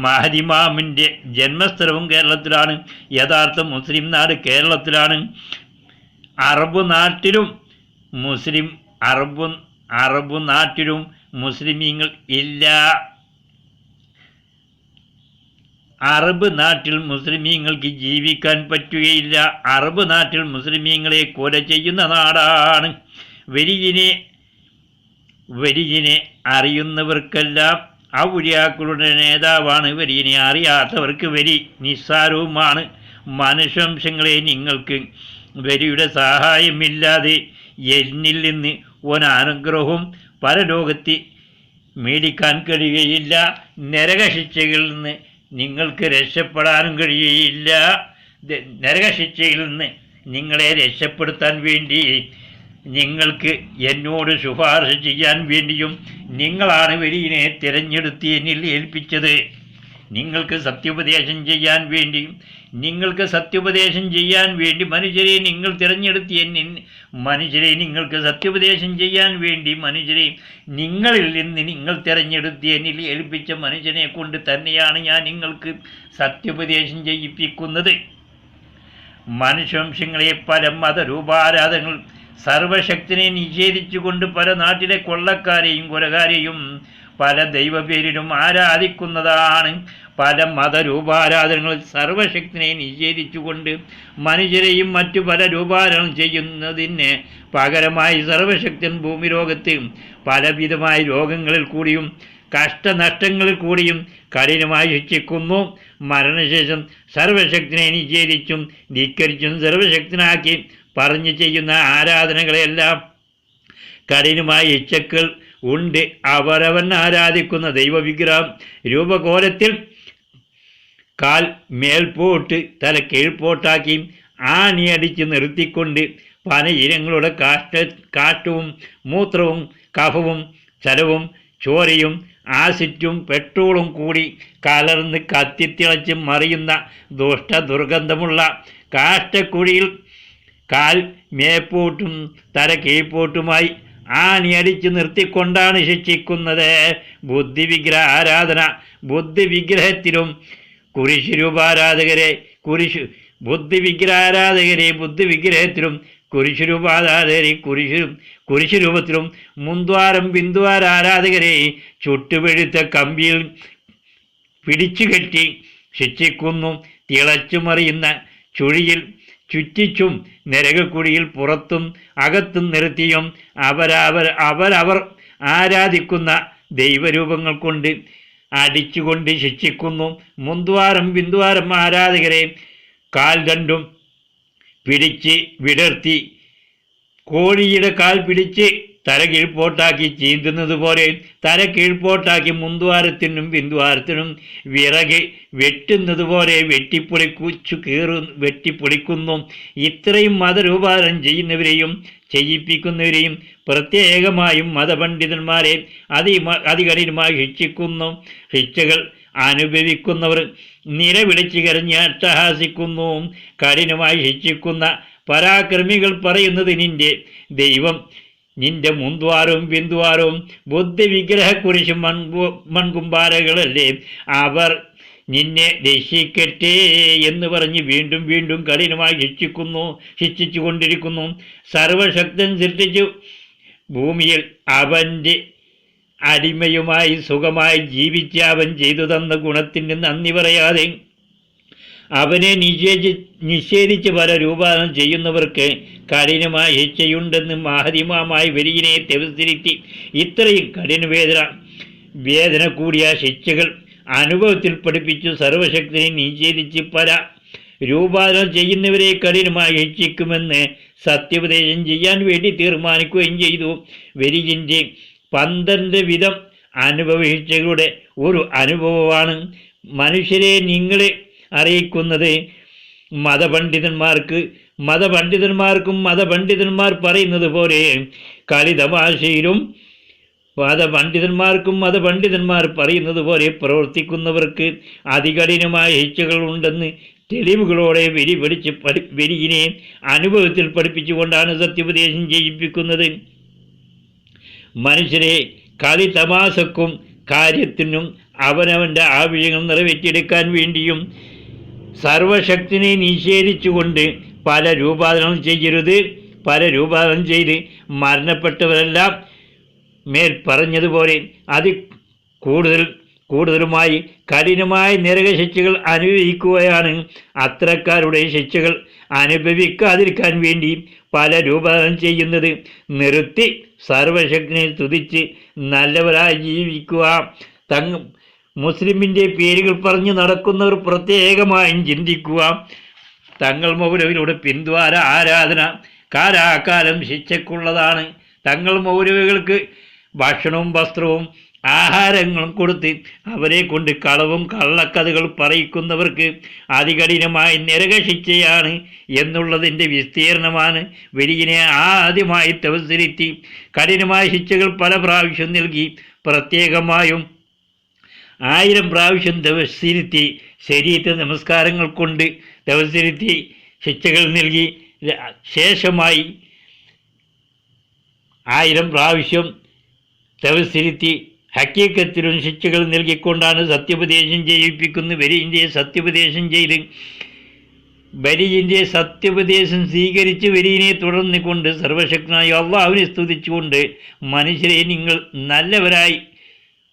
മഹദിമാമിൻ്റെ ജന്മസ്ഥലവും കേരളത്തിലാണ്. യഥാർത്ഥ മുസ്ലിം നാട് കേരളത്തിലാണ്. അറബ് നാട്ടിലും മുസ്ലിമീങ്ങൾ ഇല്ല. അറബ് നാട്ടിൽ മുസ്ലിമീങ്ങൾക്ക് ജീവിക്കാൻ പറ്റുകയില്ല. അറബ് നാട്ടിൽ മുസ്ലിമീങ്ങളെ കൊല ചെയ്യുന്ന നാടാണ്. വരിജിനെ അറിയുന്നവർക്കെല്ലാം ഔലിയാക്കളുടെ നേതാവാണ്. വരിജിനെ അറിയാത്തവർക്ക് വരി നിസ്സാരവുമാണ്. മനുഷ്യവംശങ്ങളെ നിങ്ങൾക്ക് വരിയുടെ സഹായമില്ലാതെ എന്നിൽ നിന്ന് ഒരനുഗ്രഹവും പരലോകത്ത് മേടിക്കാൻ കഴിയുകയില്ല. നരകശിക്ഷയിൽ നിന്ന് നിങ്ങൾക്ക് രക്ഷപ്പെടാനും കഴിയുകയില്ല. നരകശിക്ഷയിൽ നിന്ന് നിങ്ങളെ രക്ഷപ്പെടുത്താൻ വേണ്ടി നിങ്ങൾക്ക് എന്നോട് ശുപാർശ ചെയ്യാൻ വേണ്ടിയും നിങ്ങളാണ് വരിയിനെ തിരഞ്ഞെടുത്ത് എന്നിൽ ഏൽപ്പിച്ചത്. നിങ്ങൾക്ക് സത്യോപദേശം ചെയ്യാൻ വേണ്ടി മനുഷ്യരെ നിങ്ങൾ തിരഞ്ഞെടുത്തി. മനുഷ്യരെ നിങ്ങൾക്ക് സത്യോപദേശം ചെയ്യാൻ വേണ്ടി മനുഷ്യരെ നിങ്ങളിൽ നിന്ന് നിങ്ങൾ തിരഞ്ഞെടുത്തി എന്നിൽ ഏൽപ്പിച്ച മനുഷ്യനെ കൊണ്ട് തന്നെയാണ് ഞാൻ നിങ്ങൾക്ക് സത്യോപദേശം ചെയ്യിപ്പിക്കുന്നത്. മനുഷ്യവംശങ്ങളെ പല മതരൂപാരാധനകൾ സർവശക്തിനെ നിഷേധിച്ചുകൊണ്ട് പല നാട്ടിലെ കൊള്ളക്കാരെയും കൊലകാരെയും പല ദൈവപേരിലും ആരാധിക്കുന്നതാണ്. പല മതരൂപാരാധനകൾ സർവശക്തിനെ നിഷേധിച്ചുകൊണ്ട് മനുഷ്യരെയും മറ്റു പല രൂപാരാധന ചെയ്യുന്നതിന് പകരമായി സർവശക്തൻ ഭൂമിലോകത്ത് പലവിധമായ രോഗങ്ങളിൽ കൂടിയും കഷ്ടനഷ്ടങ്ങളിൽ കൂടിയും കഠിനമായി ശിക്ഷിക്കുന്നു. മരണശേഷം സർവശക്തിനെ നിഷേധിച്ചും ധിക്കരിച്ചും സർവശക്തനാക്കി പറഞ്ഞു ചെയ്യുന്ന ആരാധനകളെല്ലാം കഠിനമായ ശിക്ഷകൾ ഉണ്ട്. അവരവൻ ആരാധിക്കുന്ന ദൈവവിഗ്രഹം രൂപകോലത്തിൽ കാൽ മേൽപോട്ട് തല കീഴ്പോട്ടാക്കി ആണിയടിച്ച് നിർത്തിക്കൊണ്ട് പല ഇനങ്ങളുടെ കാഷ്ടവും മൂത്രവും കഫവും ചലവും ചോരയും ആസിറ്റും പെട്രോളും കൂടി കലർന്ന് കത്തിത്തിളച്ച് മറിയുന്ന ദുർഗന്ധമുള്ള കാഷ്ടക്കുഴിയിൽ കാൽ മേപ്പോട്ടും തല കീഴ്പോട്ടുമായി ആണിയടിച്ച് നിർത്തിക്കൊണ്ടാണ് ശിക്ഷിക്കുന്നത്. ബുദ്ധിവിഗ്രഹ ആരാധന. ബുദ്ധിവിഗ്രഹത്തിലും കുരിശുരൂപാരാധകരെ ബുദ്ധിവിഗ്രഹത്തിലും കുരിശുരൂപാരാധകരെ കുരിശുരൂപത്തിലും മുന്ദ്വാരം ബിന്ദുവാര ആരാധകരെ ചുട്ടുപെഴുത്ത കമ്പിയിൽ പിടിച്ചുകെട്ടി ശിക്ഷിക്കുന്നു. തിളച്ചുമറിയുന്ന ചുഴിയിൽ ചുറ്റിച്ചും നരകക്കുഴിയിൽ പുറത്തും അകത്തും നിർത്തിയും അവരവർ ആരാധിക്കുന്ന ദൈവരൂപങ്ങൾ കൊണ്ട് അടിച്ചുകൊണ്ട് ശിക്ഷിക്കുന്നു. മുന്ദ്വാരം ബിന്ദുവാരം ആരാധകരെ കാൽ രണ്ടും പിടിച്ച് വിടർത്തി കോഴിയുടെ കാൽ പിടിച്ച് തല കീഴ്പോട്ടാക്കി ചീന്തുന്നത് പോലെ തല കീഴ്പോട്ടാക്കി മുന്ദ്വാരത്തിനും ബിന്ദുവാരത്തിനും വിറക് വെട്ടുന്നത് പോലെ വെട്ടിപ്പൊളിക്കുന്നു. ഇത്രയും മതരൂപാന്തരം ചെയ്യുന്നവരെയും ചെയ്യിപ്പിക്കുന്നവരെയും പ്രത്യേകമായും മതപണ്ഡിതന്മാരെ അതികഠിനമായി ശിക്ഷിക്കുന്നു. ശിക്ഷകൾ അനുഭവിക്കുന്നവർ നിലവിളിച്ച് കരഞ്ഞ് അട്ടഹാസിക്കുന്നു. കഠിനമായി ശിക്ഷിക്കുന്ന പരാക്രമികൾ പറയുന്നത് നിന്റെ ദൈവം നിന്റെ മുന്ദ്വാരവും ബിന്ദുവാരവും ബുദ്ധിവിഗ്രഹക്കുരിശും മൺകുമ്പാരകളല്ലേ, അവർ നിന്നെ രക്ഷിക്കട്ടെ എന്ന് പറഞ്ഞ് വീണ്ടും വീണ്ടും കഠിനമായി ശിക്ഷിച്ചു കൊണ്ടിരിക്കുന്നു. സർവശക്തൻ സൃഷ്ടിച്ചു ഭൂമിയിൽ അവൻ്റെ അടിമയുമായി സുഖമായി ജീവിച്ച അവൻ ചെയ്തു തന്ന ഗുണത്തിന് നന്ദി പറയാതെ അവനെ നിഷേധിച്ച് പല രൂപാന്തരം ചെയ്യുന്നവർക്ക് കഠിനമായ ശിക്ഷയുണ്ടെന്ന് മഹതിമാമായി വെരിയിനെ തെവസിരുത്തി. ഇത്രയും കഠിന വേദന കൂടിയ ശിക്ഷകൾ അനുഭവത്തിൽ പഠിപ്പിച്ചു സർവശക്തിനെ നിഷേധിച്ച് പല രൂപാന്തരം ചെയ്യുന്നവരെ കഠിനമായി ശിക്ഷിക്കുമെന്ന് സത്യോപദേശം ചെയ്യാൻ വേണ്ടി തീർമാനിക്കുകയും ചെയ്തു. വെരിയിൻ്റെ 12 വിധം അനുഭവശിക്ഷകളുടെ ഒരു അനുഭവമാണ് മനുഷ്യരെ നിങ്ങളെ അറിയിക്കുന്നത്. മതപണ്ഡിതന്മാർ പറയുന്നത് പോലെ കളിതമാശയിലും മതപണ്ഡിതന്മാർ പറയുന്നത് പോലെ പ്രവർത്തിക്കുന്നവർക്ക് അതികഠിനമായ ശിക്ഷകൾ ഉണ്ടെന്ന് തെളിവുകളോടെ വെരിയിനെ അനുഭവത്തിൽ പഠിപ്പിച്ചുകൊണ്ടാണ് സത്യോപദേശം ചെയ്യിപ്പിക്കുന്നത്. മനുഷ്യരെ കളി തമാശക്കും കാര്യത്തിനും അവനവൻ്റെ ആവശ്യങ്ങൾ നിറവേറ്റിയെടുക്കാൻ വേണ്ടിയും സർവശക്തിനെ നിഷേധിച്ചുകൊണ്ട് പല രൂപാന്തരം ചെയ്യരുത്. പല രൂപാന്തരം ചെയ്ത് മരണപ്പെട്ടവരെല്ലാം മേൽ പറഞ്ഞതുപോലെ കൂടുതലുമായി കഠിനമായ നരകശിക്ഷകൾ അനുഭവിക്കുകയാണ്. അത്തരക്കാരുടെ ശിക്ഷകൾ അനുഭവിക്കാതിരിക്കാൻ വേണ്ടി പല രൂപാന്തരം ചെയ്യുന്നത് നിർത്തി സർവശക്തിനെ സ്തുതിച്ച് നല്ലവരായി ജീവിക്കുക. മുസ്ലിമിൻ്റെ പേരുകൾ പറഞ്ഞു നടക്കുന്നവർ പ്രത്യേകമായും ചിന്തിക്കുക. തങ്ങൾ മൗലവിയുടെ പിന്ദ്വാര ആരാധന കാലാകാലം ശിക്ഷയ്ക്കുള്ളതാണ്. തങ്ങൾ മൗലവികൾക്ക് ഭക്ഷണവും വസ്ത്രവും ആഹാരങ്ങളും കൊടുത്ത് അവരെ കൊണ്ട് കളവും കള്ളക്കഥകൾ പറയിക്കുന്നവർക്ക് അതികഠിനമായ നരകശിക്ഷയാണ് എന്നുള്ളതിൻ്റെ വിസ്തീർണമാണ് വെരിയിനെ ആദ്യമായി തവസരിത്തി. കഠിനമായ ശിക്ഷകൾ പല പ്രാവശ്യം നൽകി. പ്രത്യേകമായും 1000 പ്രാവശ്യം തവസരിത്തി ശരീരത്തെ നമസ്കാരങ്ങൾ കൊണ്ട് തവസരിത്തി ശിക്ഷകൾ നൽകി. ശേഷമായി 1000 പ്രാവശ്യം തവസരിത്തി ഹക്കീക്കത്തിലും ശിക്ഷകൾ നൽകിക്കൊണ്ടാണ് സത്യോപദേശം ചെയ്യിപ്പിക്കുന്നത്. ബലിയിൻ്റെ സത്യോപദേശം സ്വീകരിച്ച് വെരിയിനെ തുടർന്നുകൊണ്ട് സർവശക്തനായ അള്ളാഹുവിനെ സ്തുതിച്ചുകൊണ്ട് മനുഷ്യരെ നിങ്ങൾ നല്ലവരായി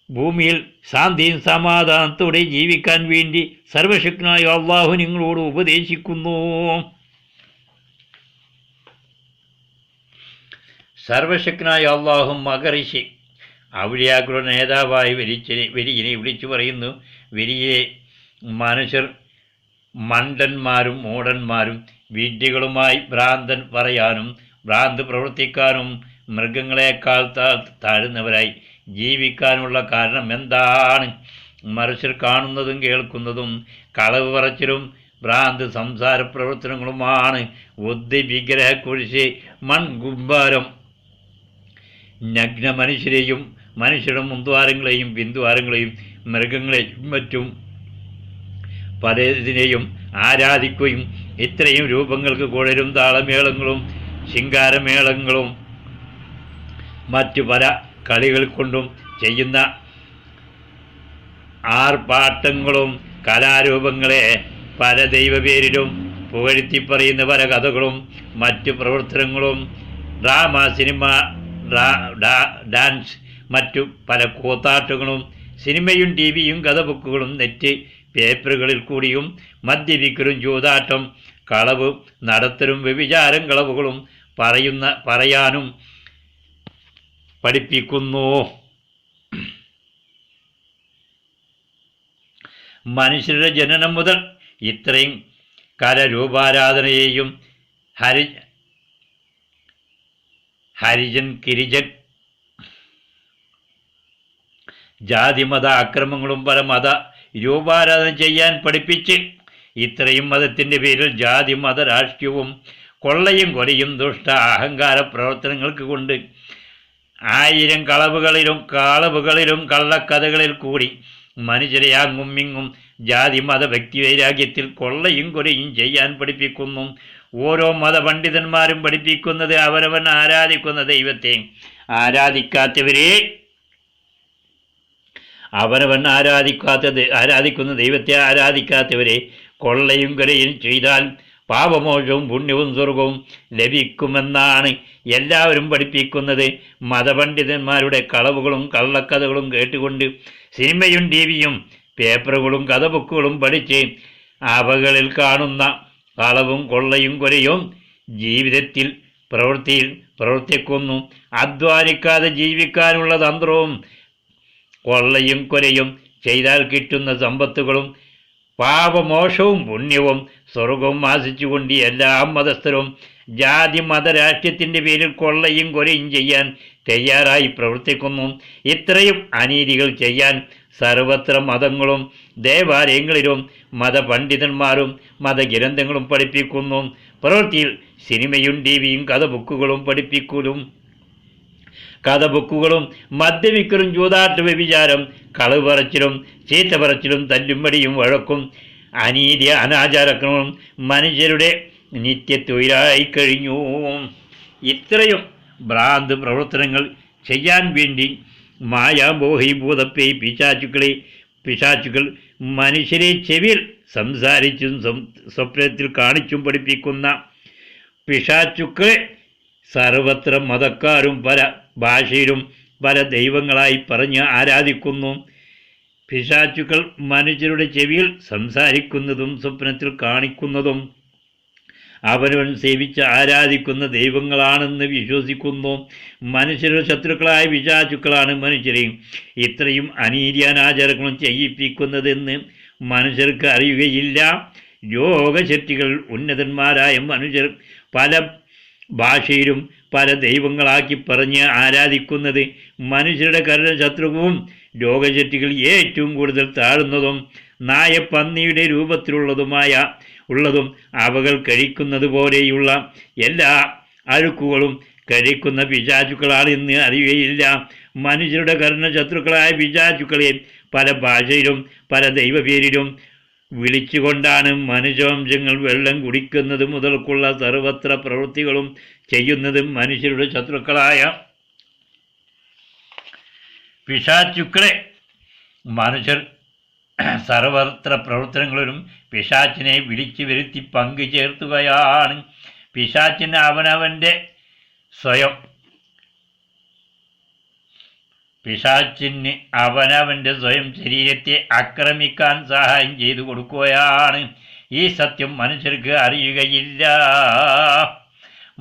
ഭൂമിയിൽ ശാന്തിയും സമാധാനത്തോടെ ജീവിക്കാൻ വേണ്ടി സർവശക്തനായ അള്ളാഹു നിങ്ങളോട് ഉപദേശിക്കുന്നു. സർവശക്തനായ അള്ളാഹു മഹർഷി ഔലിയാക്കളുടെ നേതാവായി വെരിയനെ വിളിച്ചു പറയുന്നു. വെരിയെ മനുഷ്യർ മണ്ടന്മാരും മൂഢന്മാരും വിഡ്ഢികളുമായി ഭ്രാന്തൻ പറയാനും ഭ്രാന്ത് പ്രവർത്തിക്കാനും മൃഗങ്ങളെക്കാൾ താഴ്ന്നവരായി ജീവിക്കാനുള്ള കാരണം എന്താണ്? മനുഷ്യർ കാണുന്നതും കേൾക്കുന്നതും കളവ് പറച്ചിലും ഭ്രാന്ത് സംസാര പ്രവർത്തനങ്ങളുമാണ്. ബുദ്ധി വിഗ്രഹക്കുരിശ് മൺകുമ്പാരം നഗ്ന മനുഷ്യരെയും മനുഷ്യരുടെ മുൻദ്വാരങ്ങളെയും പിന്ദ്വാരങ്ങളെയും മൃഗങ്ങളെയും മറ്റും പലതിനെയും ആരാധിക്കുകയും ഇത്രയും രൂപങ്ങൾക്ക് കുഴലും താളമേളങ്ങളും ശിങ്കാരമേളങ്ങളും മറ്റു പല കളികൾ കൊണ്ടും ചെയ്യുന്ന ആർപ്പാട്ടങ്ങളും കലാരൂപങ്ങളെ പല ദൈവപേരിലും പുകഴ്ത്തിപ്പറയുന്ന പല കഥകളും മറ്റു പ്രവർത്തനങ്ങളും ഡ്രാമ, സിനിമ, ഡാൻസ്, മറ്റു പല കൂത്താട്ടങ്ങളും സിനിമയും ടിവിയും കഥബുക്കുകളും നെറ്റ് പേപ്പറുകളിൽ കൂടിയും മദ്യപിക്കലും ചൂതാട്ടം കളവ് നടത്തലും വ്യഭിചാരം കളവുകളും പറയാനും പഠിപ്പിക്കുന്നു. മനുഷ്യരുടെ ജനനം മുതൽ ഇത്രയും കലരൂപാരാധനയെയും ഹരിജൻ കിരിജൻ ജാതിമത അക്രമങ്ങളും പല മത രൂപാരാധന ചെയ്യാൻ പഠിപ്പിച്ച് ഇത്രയും മതത്തിൻ്റെ പേരിൽ ജാതി മത രാഷ്ട്രീയവും കൊള്ളയും കൊലയും ദുഷ്ട അഹങ്കാര പ്രവർത്തനങ്ങൾക്ക് കൊണ്ട് 1000 കളവുകളിലും കള്ളക്കഥകളിൽ കൂടി മനുഷ്യരെ അങ്ങും ജാതി മത വ്യക്തിവൈരാഗ്യത്തിൽ കൊള്ളയും കൊലയും ചെയ്യാൻ പഠിപ്പിക്കുന്നു. ഓരോ മതപണ്ഡിതന്മാരും പഠിപ്പിക്കുന്നത് അവരവൻ ആരാധിക്കുന്ന ദൈവത്തെ ആരാധിക്കുന്ന ദൈവത്തെ ആരാധിക്കാത്തവരെ കൊള്ളയും കൊലയും ചെയ്താൽ പാപമോചവും പുണ്യവും സ്വർഗവും ലഭിക്കുമെന്നാണ് എല്ലാവരും പഠിപ്പിക്കുന്നത്. മതപണ്ഡിതന്മാരുടെ കളവുകളും കള്ളക്കഥകളും കേട്ടുകൊണ്ട് സിനിമയും ടിവിയും പേപ്പറുകളും കഥബുക്കുകളും പഠിച്ച് അവകളിൽ കാണുന്ന കളവും കൊള്ളയും കൊലയും ജീവിതത്തിൽ പ്രവർത്തിക്കുന്നു. അധ്വാനിക്കാതെ ജീവിക്കാനുള്ള തന്ത്രവും കൊള്ളയും കൊലയും ചെയ്താൽ കിട്ടുന്ന സമ്പത്തുകളും പാപമോഷവും പുണ്യവും സ്വർഗവും ആശിച്ചുകൊണ്ട് എല്ലാ മതസ്ഥരും ജാതി മത രാഷ്ട്രീയത്തിൻ്റെ പേരിൽ കൊള്ളയും കൊലയും ചെയ്യാൻ തയ്യാറായി പ്രവർത്തിക്കുന്നു. ഇത്രയും അനീതികൾ ചെയ്യാൻ സർവത്ര മതങ്ങളും ദേവാലയങ്ങളിലും മതപണ്ഡിതന്മാരും മതഗ്രന്ഥങ്ങളും പഠിപ്പിക്കുന്നു. പ്രവൃത്തിയിൽ സിനിമയും ടിവിയും കഥബുക്കുകളും മദ്യപിക്കലും ചൂതാട്ട വ്യഭിചാരം കളവ് പറച്ചിലും ചീത്ത പറച്ചിലും തല്ലുംപടിയും വഴക്കും അനീതി അനാചാരക്രമവും മനുഷ്യരുടെ നിത്യത്തൊഴിലായി കഴിഞ്ഞു. ഇത്രയും ഭ്രാന്ത് പ്രവർത്തനങ്ങൾ ചെയ്യാൻ വേണ്ടി മായാമോഹി ഭൂതപ്പേയ് പിശാചുക്കൾ മനുഷ്യരെ ചെവിയിൽ സംസാരിച്ചും സ്വപ്നത്തിൽ കാണിച്ചും പഠിപ്പിക്കുന്ന പിശാചുക്കളെ സർവത്ര മതക്കാരും പല ഭാഷയിലും പല ദൈവങ്ങളായി പറഞ്ഞ് ആരാധിക്കുന്നു. പിശാചുക്കൾ മനുഷ്യരുടെ ചെവിയിൽ സംസാരിക്കുന്നതും സ്വപ്നത്തിൽ കാണിക്കുന്നതും അവനവൻ സേവിച്ച് ആരാധിക്കുന്ന ദൈവങ്ങളാണെന്ന് വിശ്വസിക്കുന്നു. മനുഷ്യരുടെ ശത്രുക്കളായ പിശാചുക്കളാണ് മനുഷ്യരെ ഇത്രയും അനീതി അനാചാരങ്ങളും ചെയ്യിപ്പിക്കുന്നതെന്ന് മനുഷ്യർക്ക് അറിയുകയില്ല. യോഗശക്തികൾ ഉന്നതന്മാരായ മനുഷ്യർ പല ഭാഷയിലും പല ദൈവങ്ങളാക്കി പറഞ്ഞ് ആരാധിക്കുന്നത് മനുഷ്യരുടെ കരുണ ശത്രുവും രോഗശക്തികൾ ഏറ്റവും കൂടുതൽ താഴുന്നതും നായപ്പന്നിയുടെ രൂപത്തിലുള്ളതും അവകൾ കഴിക്കുന്നത് പോലെയുള്ള എല്ലാ അഴുക്കുകളും കഴിക്കുന്ന പിശാചുക്കളാണെന്ന് അറിയുകയില്ല. മനുഷ്യരുടെ കരുണ ശത്രുക്കളായ പിശാചുക്കളെ പല ഭാഷയിലും പല ദൈവപേരിലും വിളിച്ചുകൊണ്ടാണ് മനുഷ്യവംശങ്ങൾ വെള്ളം കുടിക്കുന്നത് മുതൽക്കുള്ള സർവത്ര പ്രവൃത്തികളും ചെയ്യുന്നത് മനുഷ്യരുടെ ശത്രുക്കളായ പിശാചുക്കളെ. മനുഷ്യർ സർവത്ര പ്രവർത്തനങ്ങളിലും പിശാചിനെ വിളിച്ചു വരുത്തി പങ്കു ചേർത്തുകയാണ്. പിശാചിന് അവനവൻ്റെ സ്വയം ശരീരത്തെ ആക്രമിക്കാൻ സഹായം ചെയ്തു കൊടുക്കുകയാണ്. ഈ സത്യം മനുഷ്യർക്ക് അറിയുകയില്ല.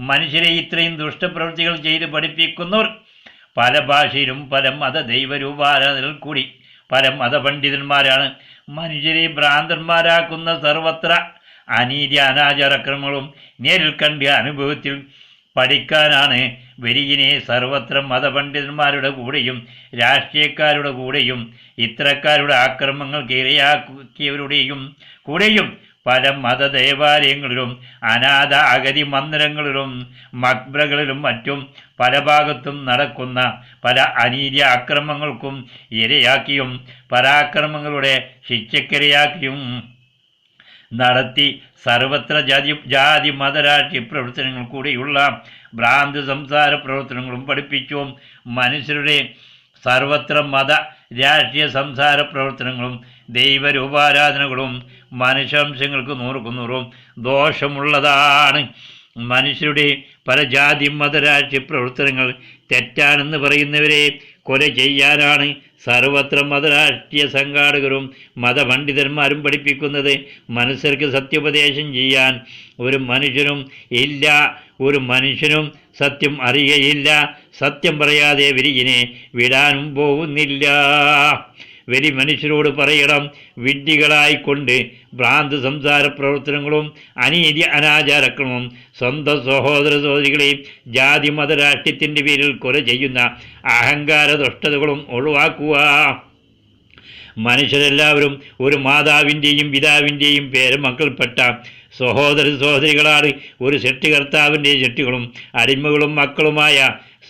മനുഷ്യരെ ഇത്രയും ദുഷ്ടപ്രവൃത്തികൾ ചെയ്ത് പഠിപ്പിക്കുന്നവർ പല ഭാഷയിലും പല മത ദൈവരൂപാരാധനകൾ കൂടി പല മതപണ്ഡിതന്മാരാണ് മനുഷ്യരെ ഭ്രാന്തന്മാരാക്കുന്ന സർവത്ര അനീതി അനാചാരക്രമങ്ങളും നേരിൽ കണ്ട് അനുഭവത്തിൽ പഠിക്കാനാണ് വരികിനെ സർവത്ര മതപണ്ഡിതന്മാരുടെ കൂടെയും രാഷ്ട്രീയക്കാരുടെ കൂടെയും ഇത്തരക്കാരുടെ ആക്രമണങ്ങൾക്ക് ഇരയാക്കിയവരുടെയും കൂടെയും പല മതദേവാലയങ്ങളിലും അനാഥ അഗതി മന്ദിരങ്ങളിലും മക്ബറകളിലും മറ്റും പല ഭാഗത്തും നടക്കുന്ന പല അനീതി ആക്രമണങ്ങൾക്കും ഇരയാക്കിയും പരാക്രമങ്ങളുടെ ശിക്ഷക്കിരയാക്കിയും നടത്തി സർവത്ര ജാതി മതരാഷ്ട്രീയ പ്രവർത്തനങ്ങൾ കൂടെയുള്ള ഭ്രാന്ത് സംസാര പ്രവർത്തനങ്ങളും പഠിപ്പിച്ചു. മനുഷ്യരുടെ സർവത്ര മത രാഷ്ട്രീയ സംസാര പ്രവർത്തനങ്ങളും ദൈവരൂപാരാധനകളും മനുഷ്യാംശങ്ങൾക്ക് 100% ദോഷമുള്ളതാണ്. മനുഷ്യരുടെ പല ജാതി മതരാഷ്ട്രീയ പ്രവർത്തനങ്ങൾ തെറ്റാണെന്ന് പറയുന്നവരെ കൊല ചെയ്യാനാണ് സർവത്ര മതരാഷ്ട്രീയ സംഘാടകരും മതപണ്ഡിതന്മാരും പഠിപ്പിക്കുന്നത്. മനുഷ്യർക്ക് സത്യോപദേശം ചെയ്യാൻ ഒരു മനുഷ്യനും ഇല്ല. ഒരു മനുഷ്യനും സത്യം അറിയയില്ല. സത്യം പറയാതെ വരികിനെ വിടാനും പോകുന്നില്ല. വലിയ മനുഷ്യരോട് പറയണം, വിഡ്ഢികളായിക്കൊണ്ട് ഭ്രാന്ത് സംസാര പ്രവർത്തനങ്ങളും അനീതി അനാചാരക്രമവും സ്വന്തം സഹോദര സഹോദരികളെയും ജാതി മതരാഷ്ട്രീയത്തിൻ്റെ പേരിൽ കൊല ചെയ്യുന്ന അഹങ്കാര ദുഷ്ടതകളും ഒഴിവാക്കുക. മനുഷ്യരെല്ലാവരും ഒരു മാതാവിൻ്റെയും പിതാവിൻ്റെയും പേരമക്കൾപ്പെട്ട സഹോദര സഹോദരികളാണ്. ഒരു സൃഷ്ടികർത്താവിൻ്റെ സൃഷ്ടികളും അടിമകളും മക്കളുമായ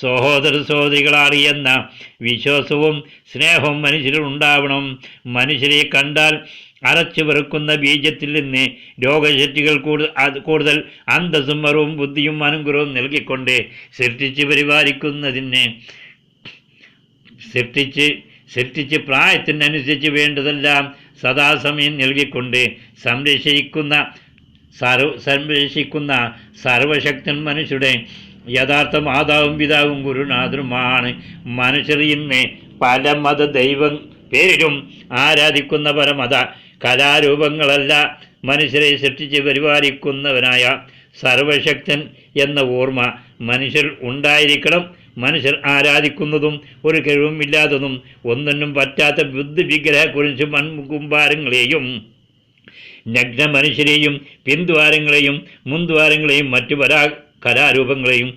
സഹോദര സഹോദരികളാണ് എന്ന വിശ്വാസവും സ്നേഹവും മനുഷ്യരിൽ ഉണ്ടാവണം. മനുഷ്യരെ കണ്ടാൽ അരച്ചു വെറുക്കുന്ന ബീജത്തിൽ നിന്ന് രോഗശക്തികൾ കൂടുതൽ അന്തസ്സും മറവും ബുദ്ധിയും അനുഗ്രഹവും നൽകിക്കൊണ്ട് സൃഷ്ടിച്ച് പരിപാലിക്കുന്നതിന് സൃഷ്ടിച്ച് പ്രായത്തിനനുസരിച്ച് വേണ്ടതെല്ലാം സദാസമയം നൽകിക്കൊണ്ട് സംരക്ഷിക്കുന്ന സർവശക്തൻ മനുഷ്യരുടെ യഥാർത്ഥ മാതാവും പിതാവും ഗുരുനാഥനുമാണ്. മനുഷ്യർ ഇന്ന് പല മത ദൈവം പേരിലും ആരാധിക്കുന്ന പല മത കലാരൂപങ്ങളല്ല, മനുഷ്യരെ സൃഷ്ടിച്ച് പരിപാലിക്കുന്നവനായ സർവശക്തൻ എന്ന ഓർമ്മ മനുഷ്യർ ഉണ്ടായിരിക്കണം. മനുഷ്യർ ആരാധിക്കുന്നതും ഒരു കഴിവും ഇല്ലാത്തതും ഒന്നിനും പറ്റാത്ത ബുദ്ധി വിഗ്രഹക്കുറിച്ച് മൺകുമ്പാരങ്ങളെയും നഗ്ന മനുഷ്യരെയും പിൻദ്വാരങ്ങളെയും മുൻദ്വാരങ്ങളെയും മറ്റു കലാരൂപങ്ങളെയും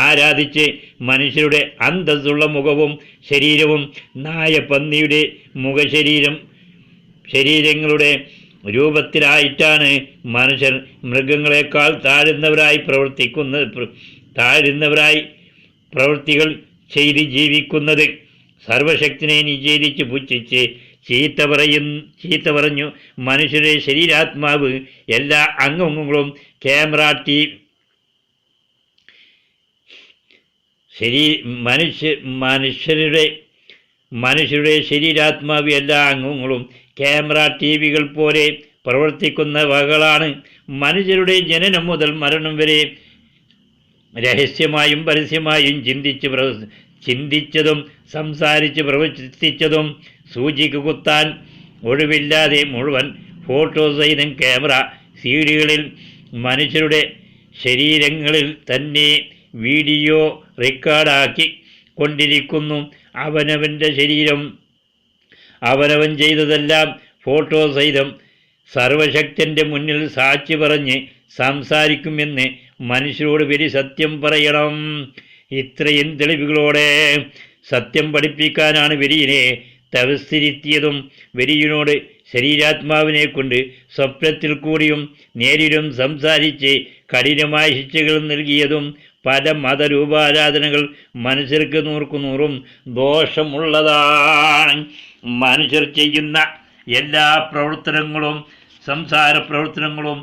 ആരാധിച്ച് മനുഷ്യരുടെ അന്തസ്സുള്ള മുഖവും ശരീരവും നായപന്നിയുടെ ശരീരങ്ങളുടെ രൂപത്തിലായിട്ടാണ് മനുഷ്യർ മൃഗങ്ങളെക്കാൾ താഴ്ന്നവരായി പ്രവൃത്തികൾ ചെയ്ത് ജീവിക്കുന്നത്. സർവശക്തിനെ നിഷേധിച്ച് പുച്ഛിച്ച് ചീത്ത പറഞ്ഞു മനുഷ്യരുടെ ശരീരാത്മാവ് എല്ലാ അംഗങ്ങളും മനുഷ്യരുടെ ശരീരാത്മാവ് എല്ലാ അംഗങ്ങളും ക്യാമറ TV-കൾ പോലെ പ്രവർത്തിക്കുന്ന വകകളാണ്. മനുഷ്യരുടെ ജനനം മുതൽ മരണം വരെ രഹസ്യമായും പരസ്യമായും ചിന്തിച്ചതും സംസാരിച്ച് പ്രവർത്തിച്ചതും സൂചിക്ക് കുത്താൻ ഒഴിവില്ലാതെ മുഴുവൻ ഫോട്ടോ സഹിതം ക്യാമറ CD-കളിൽ മനുഷ്യരുടെ ശരീരങ്ങളിൽ തന്നെ വീഡിയോ റെക്കോർഡാക്കി കൊണ്ടിരിക്കുന്നു. അവനവൻ്റെ ശരീരം അവനവൻ ചെയ്തതെല്ലാം ഫോട്ടോ സഹിതം സർവശക്തൻ്റെ മുന്നിൽ സാക്ഷി പറഞ്ഞ് സംസാരിക്കുമെന്ന് മനുഷ്യരോട് വരി സത്യം പറയണം. ഇത്രയും തെളിവുകളോടെ സത്യം പഠിപ്പിക്കാനാണ് വരിയിനെ തപസ്സിരുത്തിയതും വരിയിനോട് ശരീരാത്മാവിനെ കൊണ്ട് സ്വപ്നത്തിൽ കൂടിയും നേരിലും സംസാരിച്ച് കഠിനമായ ശിക്ഷകൾ നൽകിയതും. പല മതരൂപാരാധനകൾ മനുഷ്യർക്ക് 100% ദോഷമുള്ളതാണ്. മനുഷ്യർ ചെയ്യുന്ന എല്ലാ പ്രവർത്തനങ്ങളും സംസാര പ്രവർത്തനങ്ങളും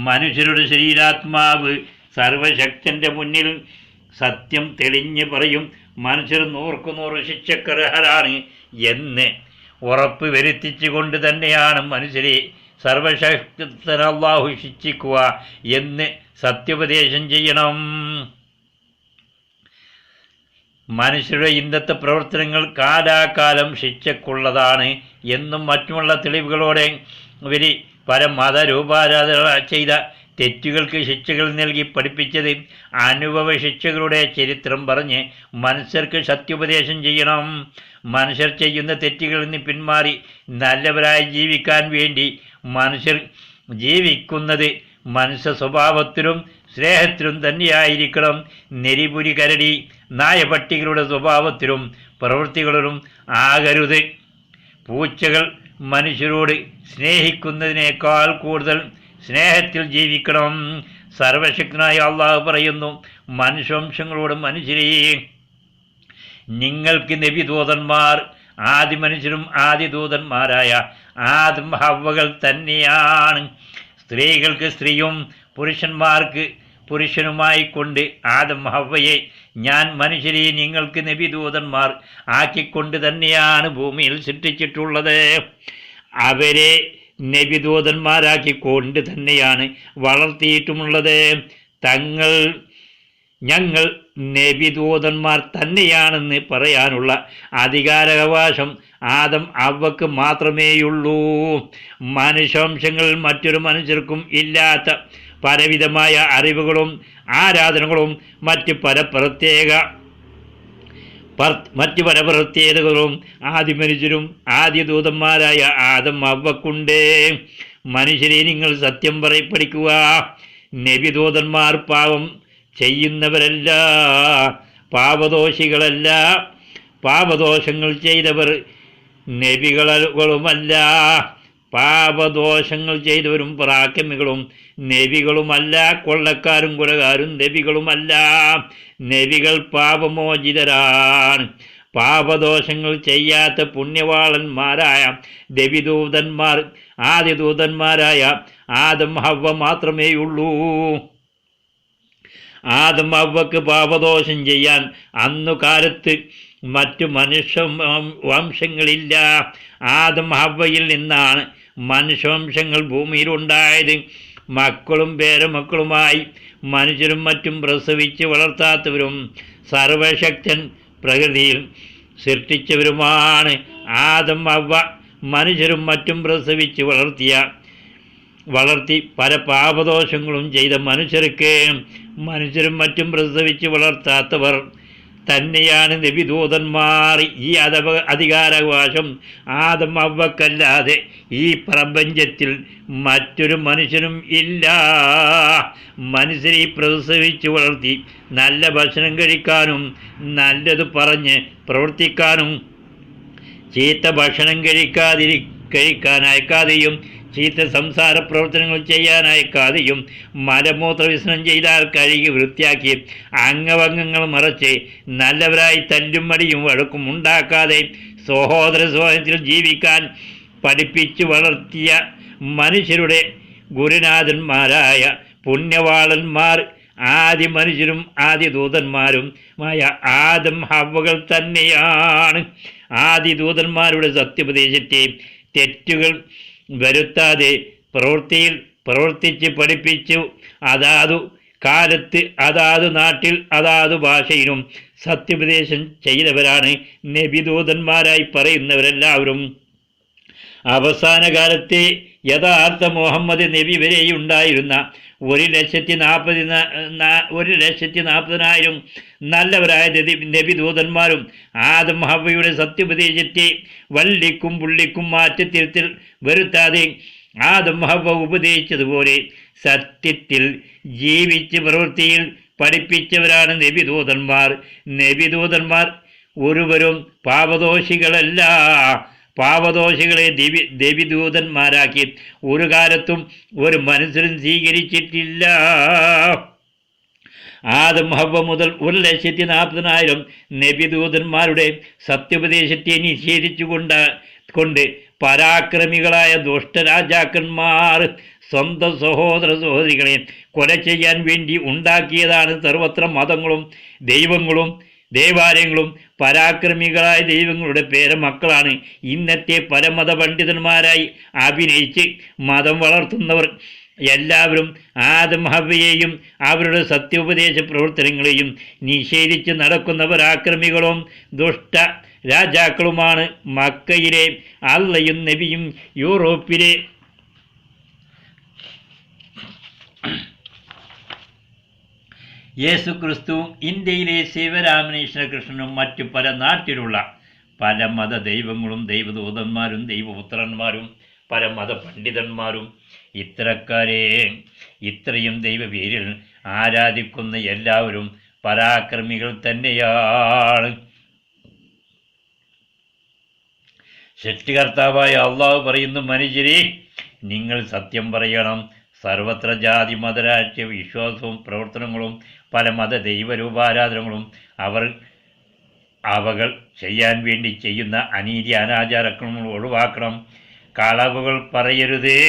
മനുഷ്യരുടെ ശരീരാത്മാവ് സർവശക്തൻ്റെ മുന്നിൽ സത്യം തെളിഞ്ഞ് പറയും. മനുഷ്യർ 100% ശിക്ഷക്കർഹരാണ് എന്ന് ഉറപ്പ് വരുത്തിച്ചുകൊണ്ട് തന്നെയാണ് മനുഷ്യരെ സർവശക്തൻ അല്ലാഹു ശിക്ഷിക്കുക എന്ന് സത്യോപദേശം ചെയ്യണം. മനുഷ്യരുടെ ഇന്നത്തെ പ്രവർത്തനങ്ങൾ കാലാകാലം ശിക്ഷക്കുള്ളതാണ് എന്നും മറ്റുമുള്ള തെളിവുകളോടെ പല മതരൂപാരാധന ചെയ്ത തെറ്റുകൾക്ക് ശിക്ഷകൾ നൽകി പഠിപ്പിച്ചത് അനുഭവ ശിക്ഷകളുടെ ചരിത്രം പറഞ്ഞ് മനുഷ്യർക്ക് സത്യോപദേശം ചെയ്യണം. മനുഷ്യർ ചെയ്യുന്ന തെറ്റുകളിൽ നിന്ന് പിന്മാറി നല്ലവരായി ജീവിക്കാൻ വേണ്ടി മനുഷ്യർ ജീവിക്കുന്നത് മനുഷ്യ സ്വഭാവത്തിലും സ്നേഹത്തിലും തന്നെയായിരിക്കണം. നെരിപുരി കരടി നായപട്ടികളുടെ സ്വഭാവത്തിലും പ്രവൃത്തികളിലും ആകരുത്. പൂച്ചകൾ മനുഷ്യരോട് സ്നേഹിക്കുന്നതിനേക്കാൾ കൂടുതൽ സ്നേഹത്തിൽ ജീവിക്കണം. സർവശക്തനായ അള്ളാഹു പറയുന്നു, മനുഷ്യവംശങ്ങളോട് മനുഷ്യരെ, നിങ്ങൾക്ക് നബിദൂതന്മാർ ആദി മനുഷ്യരും ആദി ദൂതന്മാരായ ആദം ഹവ്വകൾ തന്നെയാണ്. സ്ത്രീകൾക്ക് സ്ത്രീയും പുരുഷന്മാർക്ക് പുരുഷനുമായി കൊണ്ട് ആദം ഹവ്വയെ ഞാൻ മനുഷ്യരെ നിങ്ങൾക്ക് നബിദൂതന്മാർ ആക്കിക്കൊണ്ട് തന്നെയാണ് ഭൂമിയിൽ സൃഷ്ടിച്ചിട്ടുള്ളത്. അവരെ നബിദൂതന്മാരാക്കിക്കൊണ്ട് തന്നെയാണ് വളർത്തിയിട്ടുമുള്ളത്. ഞങ്ങൾ നബിദൂതന്മാർ തന്നെയാണെന്ന് പറയാനുള്ള അധികാരാവകാശം ആദം ഹവ്വക്ക് മാത്രമേയുള്ളൂ. മനുഷ്യവംശങ്ങളിൽ മറ്റൊരു മനുഷ്യർക്കും ഇല്ലാത്ത പലവിധമായ അറിവുകളും ആരാധനകളും മറ്റ് പല പ്രത്യേകതകളും ആദി മനുഷ്യരും ആദ്യ ദൂതന്മാരായ ആദം ഹവ്വക്കുണ്ട്. മനുഷ്യരെ, നിങ്ങൾ സത്യം പഠിക്കുക. നബിദൂതന്മാർ പാപം ചെയ്യുന്നവരല്ല, പാപദോഷികളല്ല. പാപദോഷങ്ങൾ ചെയ്തവർ നബികളുമല്ല. പാപദോഷങ്ങൾ ചെയ്തവരും പരാക്രമികളും നബികളുമല്ല. കൊള്ളക്കാരും കൊലകാരും നബികളുമല്ല. നബികൾ പാപമോചിതരാണ്. പാപദോഷങ്ങൾ ചെയ്യാത്ത പുണ്യവാളന്മാരായ നബിദൂതന്മാർ ആദിദൂതന്മാരായ ആദം ഹവ്വ മാത്രമേയുള്ളൂ. ആദം ഹവ്വക്ക് പാപദോഷം ചെയ്യാൻ അന്നു കാലത്ത് മറ്റു മനുഷ്യ വംശങ്ങളില്ല. ആദം ഹവ്വയിൽ നിന്നാണ് മനുഷ്യവംശങ്ങൾ ഭൂമിയിലുണ്ടായത്. മക്കളും പേരമക്കളുമായി മനുഷ്യരും മറ്റും പ്രസവിച്ച് വളർത്താത്തവരും സർവശക്തൻ പ്രകൃതിയിൽ സൃഷ്ടിച്ചവരുമാണ്. ആദം ഹവ്വ മനുഷ്യരും മറ്റും പ്രസവിച്ച് വളർത്തി പല പാപദോഷങ്ങളും ചെയ്ത മനുഷ്യരും മറ്റും പ്രസവിച്ച് വളർത്താത്തവർ തന്നെയാണ് നബിദൂതന്മാർ. ഈ അധികാരാവകാശം ആദം ഹവ്വക്കല്ലാതെ ഈ പ്രപഞ്ചത്തിൽ മറ്റൊരു മനുഷ്യനും ഇല്ല. മനുഷ്യരെ പ്രസവിച്ച് വളർത്തി നല്ല ഭക്ഷണം കഴിക്കാനും നല്ലത് പറഞ്ഞ് പ്രവർത്തിക്കാനും ചീത്ത ഭക്ഷണം കഴിക്കാൻ അയക്കാതെയും ചീത്ത സംസാര പ്രവർത്തനങ്ങൾ ചെയ്യാൻ അയക്കാതെയും മലമൂത്ര വിസർജനം ചെയ്താൽ കഴുകി വൃത്തിയാക്കി അംഗഭംഗങ്ങൾ മറച്ച് നല്ലവരായി തല്ലും മടിയും വഴക്കും ഉണ്ടാക്കാതെ സഹോദര സ്വാതന്ത്ര്യത്തിൽ ജീവിക്കാൻ പഠിപ്പിച്ചു വളർത്തിയ മനുഷ്യരുടെ ഗുരുനാഥന്മാരായ പുണ്യവാളന്മാർ ആദി മനുഷ്യരും ആദി ദൂതന്മാരുമായ ആദം ഹവ്വകൾ തന്നെയാണ്. ആദി ദൂതന്മാരുടെ സത്യോപദേശത്തെ തെറ്റുകൾ വരുത്താതെ പ്രവർത്തിച്ച് പഠിപ്പിച്ചു അതാതു കാലത്ത് അതാതു നാട്ടിൽ അതാതു ഭാഷയിലും സത്യോപദേശം ചെയ്തവരാണ് നബിദൂതന്മാരായി പറയുന്നവരെല്ലാവരും. അവസാന കാലത്തെ യഥാർത്ഥ മുഹമ്മദ് നബി വരെയുണ്ടായിരുന്ന 1,40,000 നല്ലവരായ നബിദൂതന്മാരും ആദം ഹവ്വയുടെ സത്യോപദേശത്തെ വള്ളിക്കും പുള്ളിക്കും മാറ്റത്തിൽ വരുത്താതെ ആദം ഹവ്വ ഉപദേശിച്ചതുപോലെ സത്യത്തിൽ ജീവിച്ച് പ്രവൃത്തിയിൽ പഠിപ്പിച്ചവരാണ് നബിദൂതന്മാർ. നബിദൂതന്മാർ ഒരുവരും പാപദോഷികളല്ല. പാപദോഷികളെ നബിദൂതന്മാരാക്കി ഒരു കാലത്തും ഒരു മനുഷ്യരും സ്വീകരിച്ചിട്ടില്ല. ആദം ഹവ്വ മുതൽ 1,40,000 നബിദൂതന്മാരുടെ സത്യോപദേശത്തെ നിഷേധിച്ചുകൊണ്ട് പരാക്രമികളായ ദുഷ്ടരാജാക്കന്മാർ സ്വന്തം സഹോദര സഹോദരികളെ കൊല ചെയ്യാൻ വേണ്ടി ഉണ്ടാക്കിയതാണ് സർവത്ര മതങ്ങളും ദേവാലയങ്ങളും. പരാക്രമികളായ ദൈവങ്ങളുടെ പേരമക്കളാണ് ഇന്നത്തെ പരമത പണ്ഡിതന്മാരായി അഭിനയിച്ച് മതം വളർത്തുന്നവർ. എല്ലാവരും ആദം ഹവ്വയെയും അവരുടെ സത്യോപദേശ പ്രവർത്തനങ്ങളെയും നിഷേധിച്ച് നടക്കുന്ന പരാക്രമികളും ദുഷ്ട രാജാക്കളുമാണ്. മക്കയിലെ അള്ളയും നബിയും യൂറോപ്പിലെ യേശുക്രിസ്തുവും ഇന്ത്യയിലെ ശിവരാമകൃഷ്ണ കൃഷ്ണനും മറ്റു പല നാട്ടിലുള്ള പല മത ദൈവങ്ങളും ദൈവദൂതന്മാരും ദൈവപുത്രന്മാരും പല മത പണ്ഡിതന്മാരും ഇത്തരക്കാരെ ഇത്രയും ദൈവപേരിൽ ആരാധിക്കുന്ന എല്ലാവരും പരാക്രമികൾ തന്നെയാണ്. സൃഷ്ടികർത്താവായ അള്ളാഹു പറയുന്നു, മനുഷ്യരെ നിങ്ങൾ സത്യം പറയണം. സർവത്ര ജാതി മതരാഷ്ട്രീയ വിശ്വാസവും പ്രവർത്തനങ്ങളും പല മത ദൈവരൂപാരാധനകളും അവകൾ ചെയ്യാൻ വേണ്ടി ചെയ്യുന്ന അനീതി അനാചാരക്രമങ്ങൾ ഒഴിവാക്കണം. കളവുകൾ പറയരുതേ,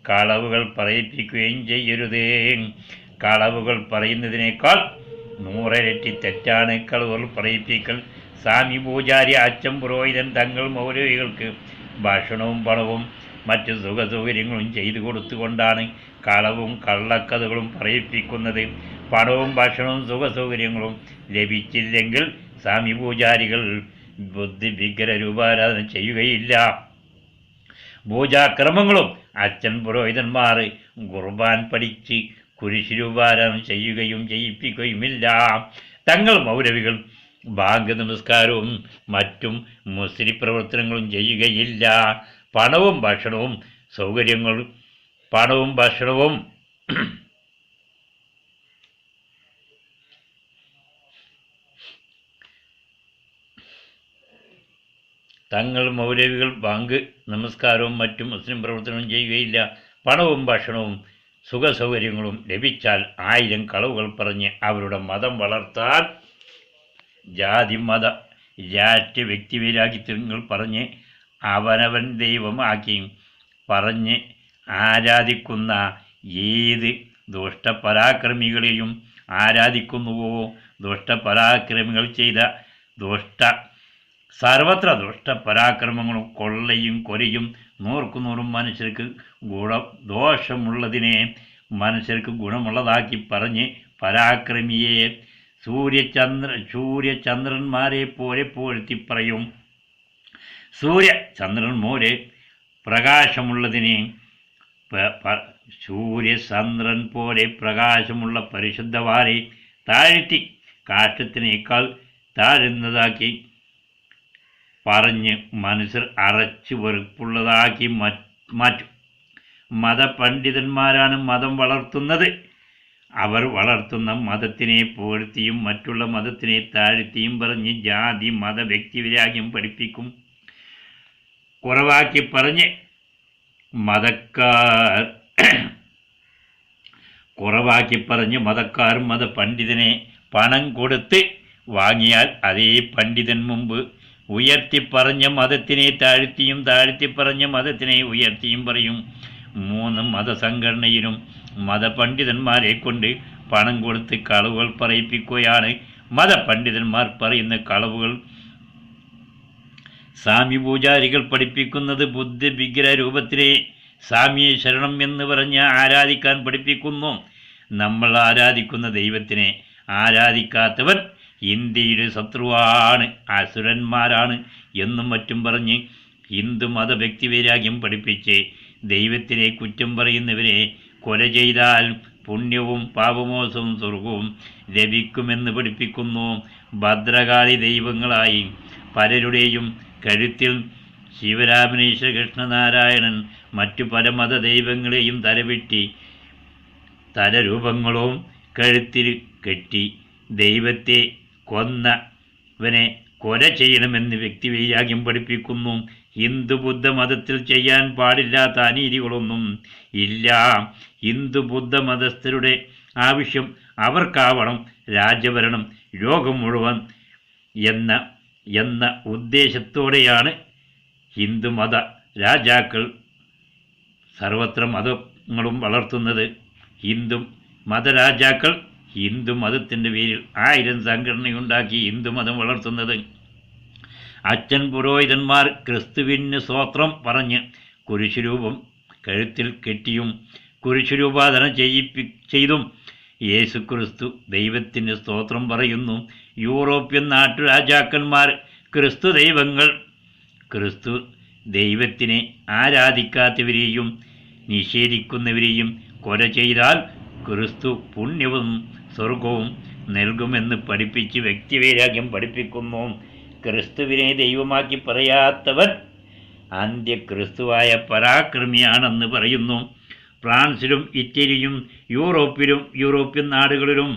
കളവുകൾ പറയിപ്പിക്കുകയും ചെയ്യരുതേ. കളവുകൾ പറയുന്നതിനേക്കാൾ 100 ഇരട്ടി തെറ്റാണ് കളവുകൾ പറയിപ്പിക്കൽ. സ്വാമി പൂജാരി, അച്ഛൻ പുരോഹിതൻ തങ്ങൾ മൗലവികൾക്ക് ഭക്ഷണവും പണവും മറ്റു സുഖസൗകര്യങ്ങളും ചെയ്തു കൊടുത്തുകൊണ്ടാണ് കളവും കള്ളക്കഥകളും പറയിപ്പിക്കുന്നത്. പണവും ഭക്ഷണവും സുഖസൗകര്യങ്ങളും ലഭിച്ചില്ലെങ്കിൽ സ്വാമി പൂജാരികൾ ബുദ്ധി ഭീകര രൂപാരാധന ചെയ്യുകയില്ല. പൂജാക്രമങ്ങളും അച്ഛൻ പുരോഹിതന്മാർ ഖുർബാൻ പഠിച്ച് കുരിശ് രൂപാരാധന ചെയ്യുകയും ചെയ്യിപ്പിക്കുകയുമില്ല. തങ്ങൾ മൗലവികൾ ബാങ്ക് നമസ്കാരവും മറ്റും മുസ്ലിം പ്രവർത്തനങ്ങളും ചെയ്യുകയില്ല. പണവും ഭക്ഷണവും തങ്ങൾ മൗലവികൾ ബാങ്ക് നമസ്കാരവും മറ്റും മുസ്ലിം പ്രവർത്തനവും ചെയ്യുകയില്ല. പണവും ഭക്ഷണവും സുഖസൗകര്യങ്ങളും ലഭിച്ചാൽ 1000 കളവുകൾ പറഞ്ഞ് അവരുടെ മതം വളർത്താൻ ജാതി മത രാഷ്ട്രീയ വ്യക്തിവൈരാഗ്യങ്ങൾ പറഞ്ഞ് അവനവൻ ദൈവമാക്കി പറഞ്ഞ് ആരാധിക്കുന്ന ഏത് ദുഷ്ടപരാക്രമികളെയും ആരാധിക്കുന്നുവോ, ദുഷ്ടപരാക്രമികൾ ചെയ്ത സർവത്ര ദുഷ്ടപരാക്രമങ്ങളും കൊള്ളയും കൊലയും 100 മനുഷ്യർക്ക് ദോഷമുള്ളതിനെ മനുഷ്യർക്ക് ഗുണമുള്ളതാക്കി പറഞ്ഞ് പരാക്രമിയെ സൂര്യചന്ദ്രന്മാരെ പോലെ പോഴ്ത്തി പറയും. സൂര്യചന്ദ്രൻ പോലെ പ്രകാശമുള്ളതിനെ സൂര്യചന്ദ്രൻ പോലെ പ്രകാശമുള്ള പരിശുദ്ധവാരെ താഴ്ത്തി കാഷ്ടത്തിനേക്കാൾ താഴ്ന്നതാക്കി പറഞ്ഞ് മനുഷ്യർ അറച്ചു വെറുപ്പുള്ളതാക്കി മാറ്റും. മതപണ്ഡിതന്മാരാണ് മതം വളർത്തുന്നത്. അവർ വളർത്തുന്ന മതത്തിനെ പുകഴ്ത്തിയും മറ്റുള്ള മതത്തിനെ താഴ്ത്തിയും പറഞ്ഞ് ജാതി മത വ്യക്തിവൈരാഗ്യം പഠിപ്പിക്കും. കുറവാക്കി പറഞ്ഞ് മതക്കാർ മതപണ്ഡിതനെ പണം കൊടുത്ത് വാങ്ങിയാൽ അതേ പണ്ഡിതൻ മുമ്പ് ഉയർത്തി പറഞ്ഞ മതത്തിനെ താഴ്ത്തിയും താഴ്ത്തി പറഞ്ഞ മതത്തിനെ ഉയർത്തിയും പറയും. 3 മതസംഘടനയിലും മതപണ്ഡിതന്മാരെ കൊണ്ട് പണം കൊടുത്ത് കളവുകൾ പറയിപ്പിക്കുകയാണ്. മതപണ്ഡിതന്മാർ പറയുന്ന കളവുകൾ സ്വാമി പൂജാരികൾ പഠിപ്പിക്കുന്നത് ബുദ്ധ വിഗ്രഹ രൂപത്തിലെ സ്വാമിയെ ശരണം എന്ന് പറഞ്ഞ് ആരാധിക്കാൻ പഠിപ്പിക്കുന്നു. നമ്മൾ ആരാധിക്കുന്ന ദൈവത്തിനെ ആരാധിക്കാത്തവർ ഇന്ത്യയുടെ ശത്രുവാണ്, അസുരന്മാരാണ് എന്നും മറ്റും പറഞ്ഞ് ഹിന്ദു മത വ്യക്തിവൈരാഗ്യം പഠിപ്പിച്ച് ദൈവത്തിനെ കുറ്റം പറയുന്നവരെ കൊല ചെയ്താൽ പുണ്യവും പാപമോസവും സ്വർഗവും ലഭിക്കുമെന്ന് പഠിപ്പിക്കുന്നു. ഭദ്രകാളി ദൈവങ്ങളായി പലരുടെയും കഴുത്തിൽ ശിവരാമകൃഷ്ണ കൃഷ്ണനാരായണൻ മറ്റു പല മത ദൈവങ്ങളെയും തലവെട്ടി തലരൂപങ്ങളും കഴുത്തിൽ കെട്ടി ദൈവത്തെ കൊന്നവനെ കൊല ചെയ്യണമെന്ന് വ്യക്തിവൈരാഗ്യം പഠിപ്പിക്കുന്നു. ഹിന്ദു ബുദ്ധ മതത്തിൽ ചെയ്യാൻ പാടില്ലാത്ത അനീതികളൊന്നും ഇല്ല. ഹിന്ദു ബുദ്ധ മതസ്ഥരുടെ ആവശ്യം അവർക്കാവണം രാജ്യഭരണം ലോകം മുഴുവൻ എന്ന ഉദ്ദേശത്തോടെയാണ് ഹിന്ദു മത രാജാക്കൾ സർവത്ര മതങ്ങളും വളർത്തുന്നത്. ഹിന്ദു മതരാജാക്കൾ ഹിന്ദു മതത്തിൻ്റെ പേരിൽ 1000 സംഘടനയുണ്ടാക്കി ഹിന്ദു മതം വളർത്തുന്നത്. അച്ഛൻ പുരോഹിതന്മാർ ക്രിസ്തുവിന് സ്തോത്രം പറഞ്ഞ് കുരിശുരൂപം കഴുത്തിൽ കെട്ടിയും കുരിശുരൂപാധന ചെയ്തും യേശുക്രിസ്തു ദൈവത്തിന് സ്തോത്രം പറയുന്നു. യൂറോപ്യൻ നാട്ടുരാജാക്കന്മാർ ക്രിസ്തു ദൈവത്തിനെ ആരാധിക്കാത്തവരെയും നിഷേധിക്കുന്നവരെയും കൊല ചെയ്താൽ ക്രിസ്തു പുണ്യവും സ്വർഗവും നൽകുമെന്ന് പഠിപ്പിച്ച് വ്യക്തിവൈരാഗ്യം പഠിപ്പിക്കുന്നു. ക്രിസ്തുവിനെ ദൈവമാക്കി പറയാത്തവൻ അന്ത്യക്രിസ്തുവായ പരാക്രമിയാണെന്ന് പറയുന്നു. ഫ്രാൻസിലും ഇറ്റലിയും യൂറോപ്യൻ നാടുകളിലും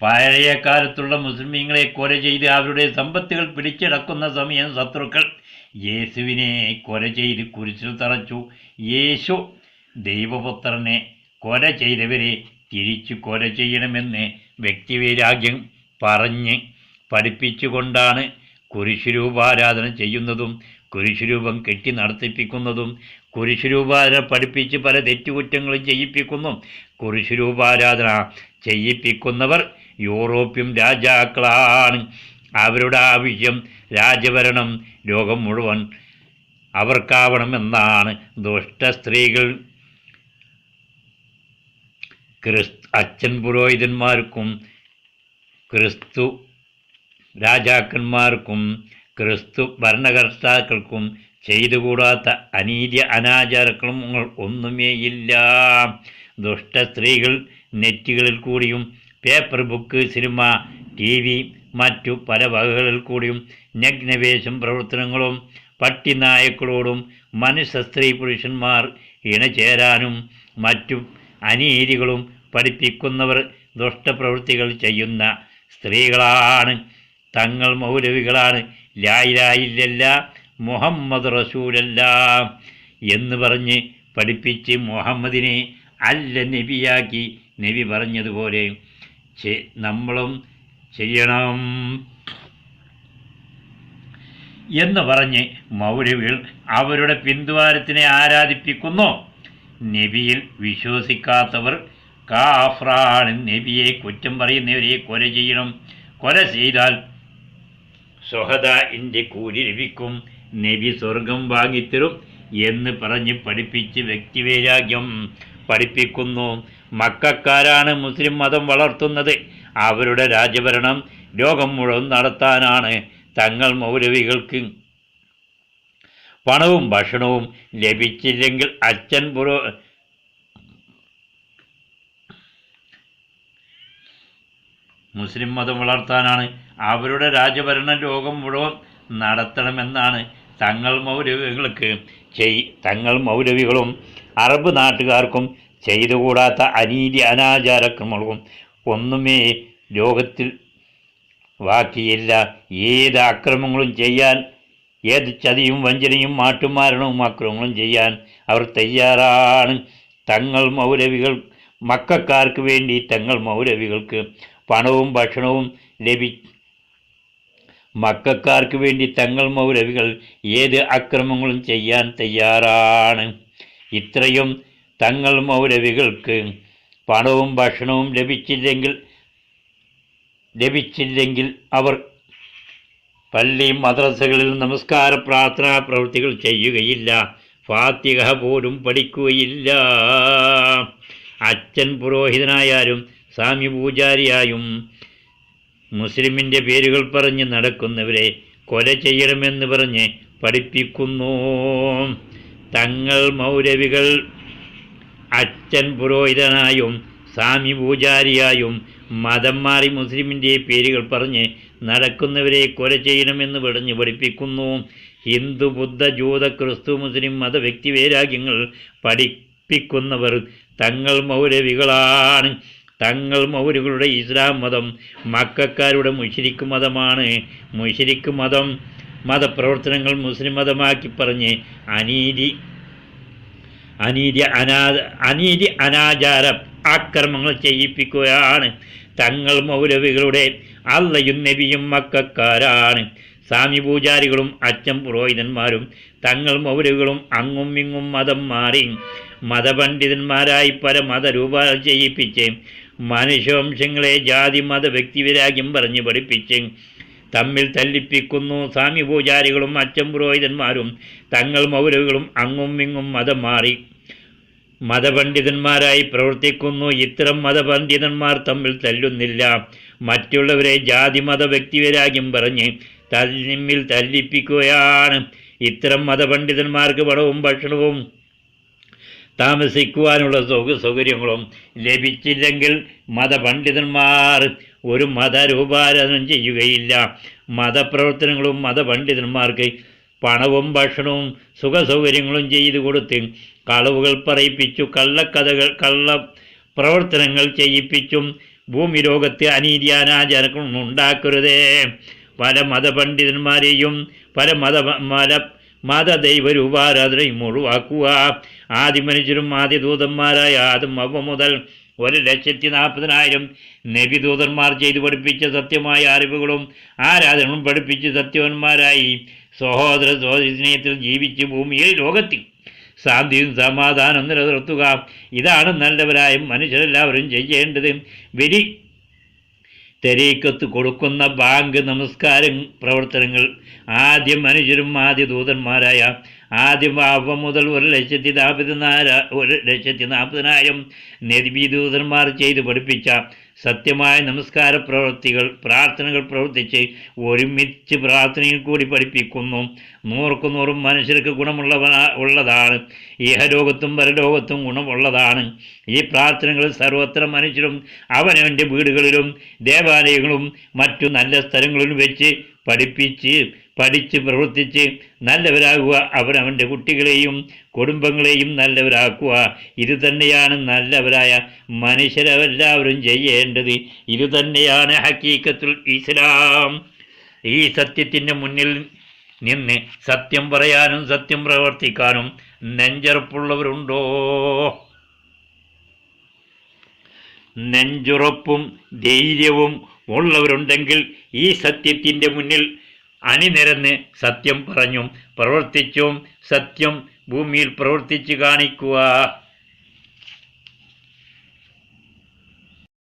പഴയ കാലത്തുള്ള മുസ്ലിമീങ്ങളെ കൊല ചെയ്ത് അവരുടെ സമ്പത്തുകൾ പിടിച്ചടക്കുന്ന സമയം ശത്രുക്കൾ യേശുവിനെ കൊല ചെയ്ത് കുരിശിൽ തറച്ചു. യേശു ദൈവപുത്രനെ കൊല ചെയ്തവരെ തിരിച്ചു കൊല ചെയ്യണമെന്ന് വ്യക്തിവൈരാഗ്യം പറഞ്ഞ് പഠിപ്പിച്ചുകൊണ്ടാണ് കുരിശുരൂപാരാധന ചെയ്യുന്നതും കുരിശുരൂപം കെട്ടി നടത്തിപ്പിക്കുന്നതും. കുരിശുരൂപാരാധന പഠിപ്പിച്ച് പല തെറ്റുകുറ്റങ്ങളും ചെയ്യിപ്പിക്കുന്നു. കുരിശുരൂപാരാധന ചെയ്യിപ്പിക്കുന്നവർ യൂറോപ്യൻ രാജാക്കളാണ്. അവരുടെ ആവശ്യം രാജഭരണം ലോകം മുഴുവൻ അവർക്കാവണമെന്നാണ്. ദുഷ്ട സ്ത്രീകൾ അച്ഛൻ പുരോഹിതന്മാർക്കും ക്രിസ്തു രാജാക്കന്മാർക്കും ക്രിസ്തു ഭരണകർത്താക്കൾക്കും ചെയ്തുകൂടാത്ത അനീതി അനാചാരക്രമങ്ങൾ ഒന്നുമേയില്ല. ദുഷ്ട സ്ത്രീകൾ നെറ്റുകളിൽ കൂടിയും പേപ്പർ, ബുക്ക്, സിനിമ, TV മറ്റു പല വകകളിൽ കൂടിയും നഗ്നവേഷം പ്രവർത്തനങ്ങളും പട്ടിനായക്കളോടും മനുഷ്യ സ്ത്രീ പുരുഷന്മാർ ഇണചേരാനും മറ്റു അനീതികളും പഠിപ്പിക്കുന്നവർ ദുഷ്ടപ്രവൃത്തികൾ ചെയ്യുന്ന സ്ത്രീകളാണ്. തങ്ങൾ മൗലവികളാണ്, ലാ ഇലാഹ ഇല്ലല്ലാഹ് മുഹമ്മദ് റസൂലല്ല എന്ന് പറഞ്ഞ് പഠിപ്പിച്ച് മുഹമ്മദിനെ അല്ല നബിയാക്കി നബി പറഞ്ഞതുപോലെ നമ്മളും ചെയ്യണം എന്ന് പറഞ്ഞ് മൗലവികൾ അവരുടെ പിന്തുവാരത്തിനെ ആരാധിപ്പിക്കുന്നു. നബിയിൽ വിശ്വസിക്കാത്തവർ കാഫറാണ്. നബിയെ കുറ്റം പറയുന്നവരെ കൊല ചെയ്യണം. കൊല ചെയ്താൽ സ്വഹദാഇന്റെ കൂലി ലഭിക്കും. നബി സ്വർഗം വാങ്ങിത്തരും എന്ന് പറഞ്ഞ് പഠിപ്പിച്ച് വ്യക്തിവൈരാഗ്യം പഠിപ്പിക്കുന്നു. മക്കക്കാരാണ് മുസ്ലിം മതം വളർത്തുന്നത്. അവരുടെ രാജഭരണം ലോകം മുഴുവൻ നടത്താനാണ്. തങ്ങൾ മൗലവികൾക്ക് പണവും ഭക്ഷണവും ലഭിച്ചില്ലെങ്കിൽ മുസ്ലിം മതം വളർത്താനാണ്. അവരുടെ രാജഭരണം ലോകം മുഴുവൻ നടത്തണമെന്നാണ്. തങ്ങൾ മൗലവികളും അറബ് നാട്ടുകാർക്കും ചെയ്തുകൂടാത്ത അനീതി അനാചാരക്രമങ്ങളും ഒന്നുമേ ലോകത്തിൽ ബാക്കിയില്ല. ഏത് അക്രമങ്ങളും ചെയ്യാൻ, ഏത് ചതിയും വഞ്ചനയും മാട്ടുമാരണവും അക്രമങ്ങളും ചെയ്യാൻ അവർ തയ്യാറാണ്. തങ്ങൾ മൗലവികൾ മക്കക്കാർക്ക് വേണ്ടി തങ്ങൾ മൗലവികൾക്ക് പണവും ഭക്ഷണവും മക്കക്കാർക്ക് വേണ്ടി തങ്ങൾ മൗലവികൾ ഏത് അക്രമങ്ങളും ചെയ്യാൻ തയ്യാറാണ്. ഇത്രയും തങ്ങൾ മൗലവികൾക്ക് പണവും ഭക്ഷണവും ലഭിച്ചില്ലെങ്കിൽ അവർ പള്ളി മദ്രസകളിൽ നമസ്കാര പ്രാർത്ഥനാ പ്രവൃത്തികൾ ചെയ്യുകയില്ല. ഫാത്തിഹ പോലും പഠിക്കുകയില്ല. അച്ഛൻ പുരോഹിതനായാലും സ്വാമി പൂജാരിയായും മുസ്ലിമിൻ്റെ പേരുകൾ പറഞ്ഞ് നടക്കുന്നവരെ കൊല ചെയ്യണമെന്ന് പറഞ്ഞ് പഠിപ്പിക്കുന്നു. തങ്ങൾ മൗലവികൾ അച്ഛൻ പുരോഹിതനായും സ്വാമി പൂജാരിയായും മതം മാറി മുസ്ലിമിൻ്റെ പേരുകൾ പറഞ്ഞ് നടക്കുന്നവരെ കൊല ചെയ്യണമെന്ന് പറഞ്ഞ് പഠിപ്പിക്കുന്നു. ഹിന്ദു, ബുദ്ധ, ജൂത, ക്രിസ്തു, മുസ്ലിം മത വ്യക്തിവൈരാഗ്യങ്ങൾ പഠിപ്പിക്കുന്നവർ തങ്ങൾ മൗലവികളാണ്. തങ്ങൾ മൗലവികളുടെ ഇസ്ലാം മതം മക്കക്കാരുടെ മുശ്രിക്ക് മതമാണ്. മുശ്രിക്ക് മതപ്രവർത്തനങ്ങൾ മുസ്ലിം മതമാക്കി പറഞ്ഞ് അനീതി അനാചാര ആക്രമങ്ങൾ ചെയ്യിപ്പിക്കുകയാണ്. തങ്ങൾ മൗലവികളുടെ അള്ളയും നബിയും മക്കക്കാരാണ്. സ്വാമി പൂജാരികളും അച്ഛൻ പുരോഹിതന്മാരും തങ്ങൾ മൗലവികളും അങ്ങും ഇങ്ങും മതം മാറി മതപണ്ഡിതന്മാരായി പല മതരൂപങ്ങൾ ചെയ്യിപ്പിച്ച് മനുഷ്യവംശങ്ങളെ ജാതി മത വ്യക്തിവൈരാഗ്യം പറഞ്ഞ് പഠിപ്പിച്ച് തമ്മിൽ തല്ലിപ്പിക്കുന്നു. സ്വാമി പൂജാരികളും അച്ഛൻ പുരോഹിതന്മാരും തങ്ങൾ മൗലവികളും അങ്ങും ഇങ്ങും മതം മാറി മതപണ്ഡിതന്മാരായി പ്രവർത്തിക്കുന്നു. ഇത്തരം മതപണ്ഡിതന്മാർ തമ്മിൽ തല്ലുന്നില്ല. മറ്റുള്ളവരെ ജാതി മത വ്യക്തിവൈരാഗ്യം പറഞ്ഞ് തമ്മിൽ തല്ലിപ്പിക്കുകയാണ്. ഇത്തരം മതപണ്ഡിതന്മാർക്ക് പണവും ഭക്ഷണവും താമസിക്കുവാനുള്ള സൗകര്യങ്ങളും ലഭിച്ചില്ലെങ്കിൽ മതപണ്ഡിതന്മാർ ഒരു മതരൂപാരാധനം ചെയ്യുകയില്ല. മതപ്രവർത്തനങ്ങളും മതപണ്ഡിതന്മാർക്ക് പണവും ഭക്ഷണവും സുഖസൗകര്യങ്ങളും ചെയ്തു കൊടുത്ത് കളവുകൾ പറയിപ്പിച്ചു കള്ള പ്രവർത്തനങ്ങൾ ചെയ്യിപ്പിച്ചും ഭൂമി ലോകത്ത് അനീതി അനാചാരങ്ങളും ഉണ്ടാക്കരുതേ. പല മതപണ്ഡിതന്മാരെയും പല മതദൈവരൂപാരാധനയും ഒഴിവാക്കുക. ആദ്യ മനുഷ്യരും ആദ്യ ദൂതന്മാരായ ആദം അവ മുതൽ 1,40,000 നബിദൂതന്മാർ ചെയ്തു പഠിപ്പിച്ച സത്യമായ അറിവുകളും ആരാധനകളും പഠിപ്പിച്ച് സത്യവന്മാരായി സഹോദര സ്നേഹത്തിൽ ജീവിച്ച് ഭൂമിയിൽ ലോകത്തിൽ ശാന്തിയും സമാധാനം നിലനിർത്തുക. ഇതാണ് നല്ലവരായ മനുഷ്യരെല്ലാവരും ചെയ്യേണ്ടത്. ബലി തെരീക്കത്ത് കൊടുക്കുന്ന ബാങ്ക് നമസ്കാരം പ്രവർത്തനങ്ങൾ ആദ്യം മനുഷ്യരും ആദ്യ ദൂതന്മാരായ ആദ്യം അവ മുതൽ 1,40,000 നബിദൂതന്മാർ ചെയ്ത് പഠിപ്പിച്ച സത്യമായ നമസ്കാര പ്രാർത്ഥനകൾ പ്രവർത്തിച്ച് ഒരുമിച്ച് പ്രാർത്ഥനയിൽ കൂടി പഠിപ്പിക്കുന്നു. 100 മനുഷ്യർക്ക് ഉള്ളതാണ്. ഇഹലോകത്തും പരലോകത്തും ഗുണമുള്ളതാണ്. ഈ പ്രാർത്ഥനകൾ സർവത്ര മനുഷ്യരും അവനവൻ്റെ വീടുകളിലും ദേവാലയങ്ങളും മറ്റു നല്ല സ്ഥലങ്ങളിലും വെച്ച് പഠിച്ച് പ്രവർത്തിച്ച് നല്ലവരാകുക. അവനവൻ്റെ കുട്ടികളെയും കുടുംബങ്ങളെയും നല്ലവരാക്കുക. ഇതുതന്നെയാണ് നല്ലവരായ മനുഷ്യരെല്ലാവരും ചെയ്യേണ്ടത്. ഇതുതന്നെയാണ് ഹഖീഖത്തുൽ ഇസ്ലാം. ഈ സത്യത്തിൻ്റെ മുന്നിൽ നിന്ന് സത്യം പറയാനും സത്യം പ്രവർത്തിക്കാനും നെഞ്ചുറപ്പുള്ളവരുണ്ടോ? നെഞ്ചുറപ്പും ധൈര്യവും ഉള്ളവരുണ്ടെങ്കിൽ ഈ സത്യത്തിൻ്റെ മുന്നിൽ അണിനിരന്ന് സത്യം പറഞ്ഞും പ്രവർത്തിച്ചും സത്യം ഭൂമിയിൽ പ്രവർത്തിച്ച് കാണിക്കുക.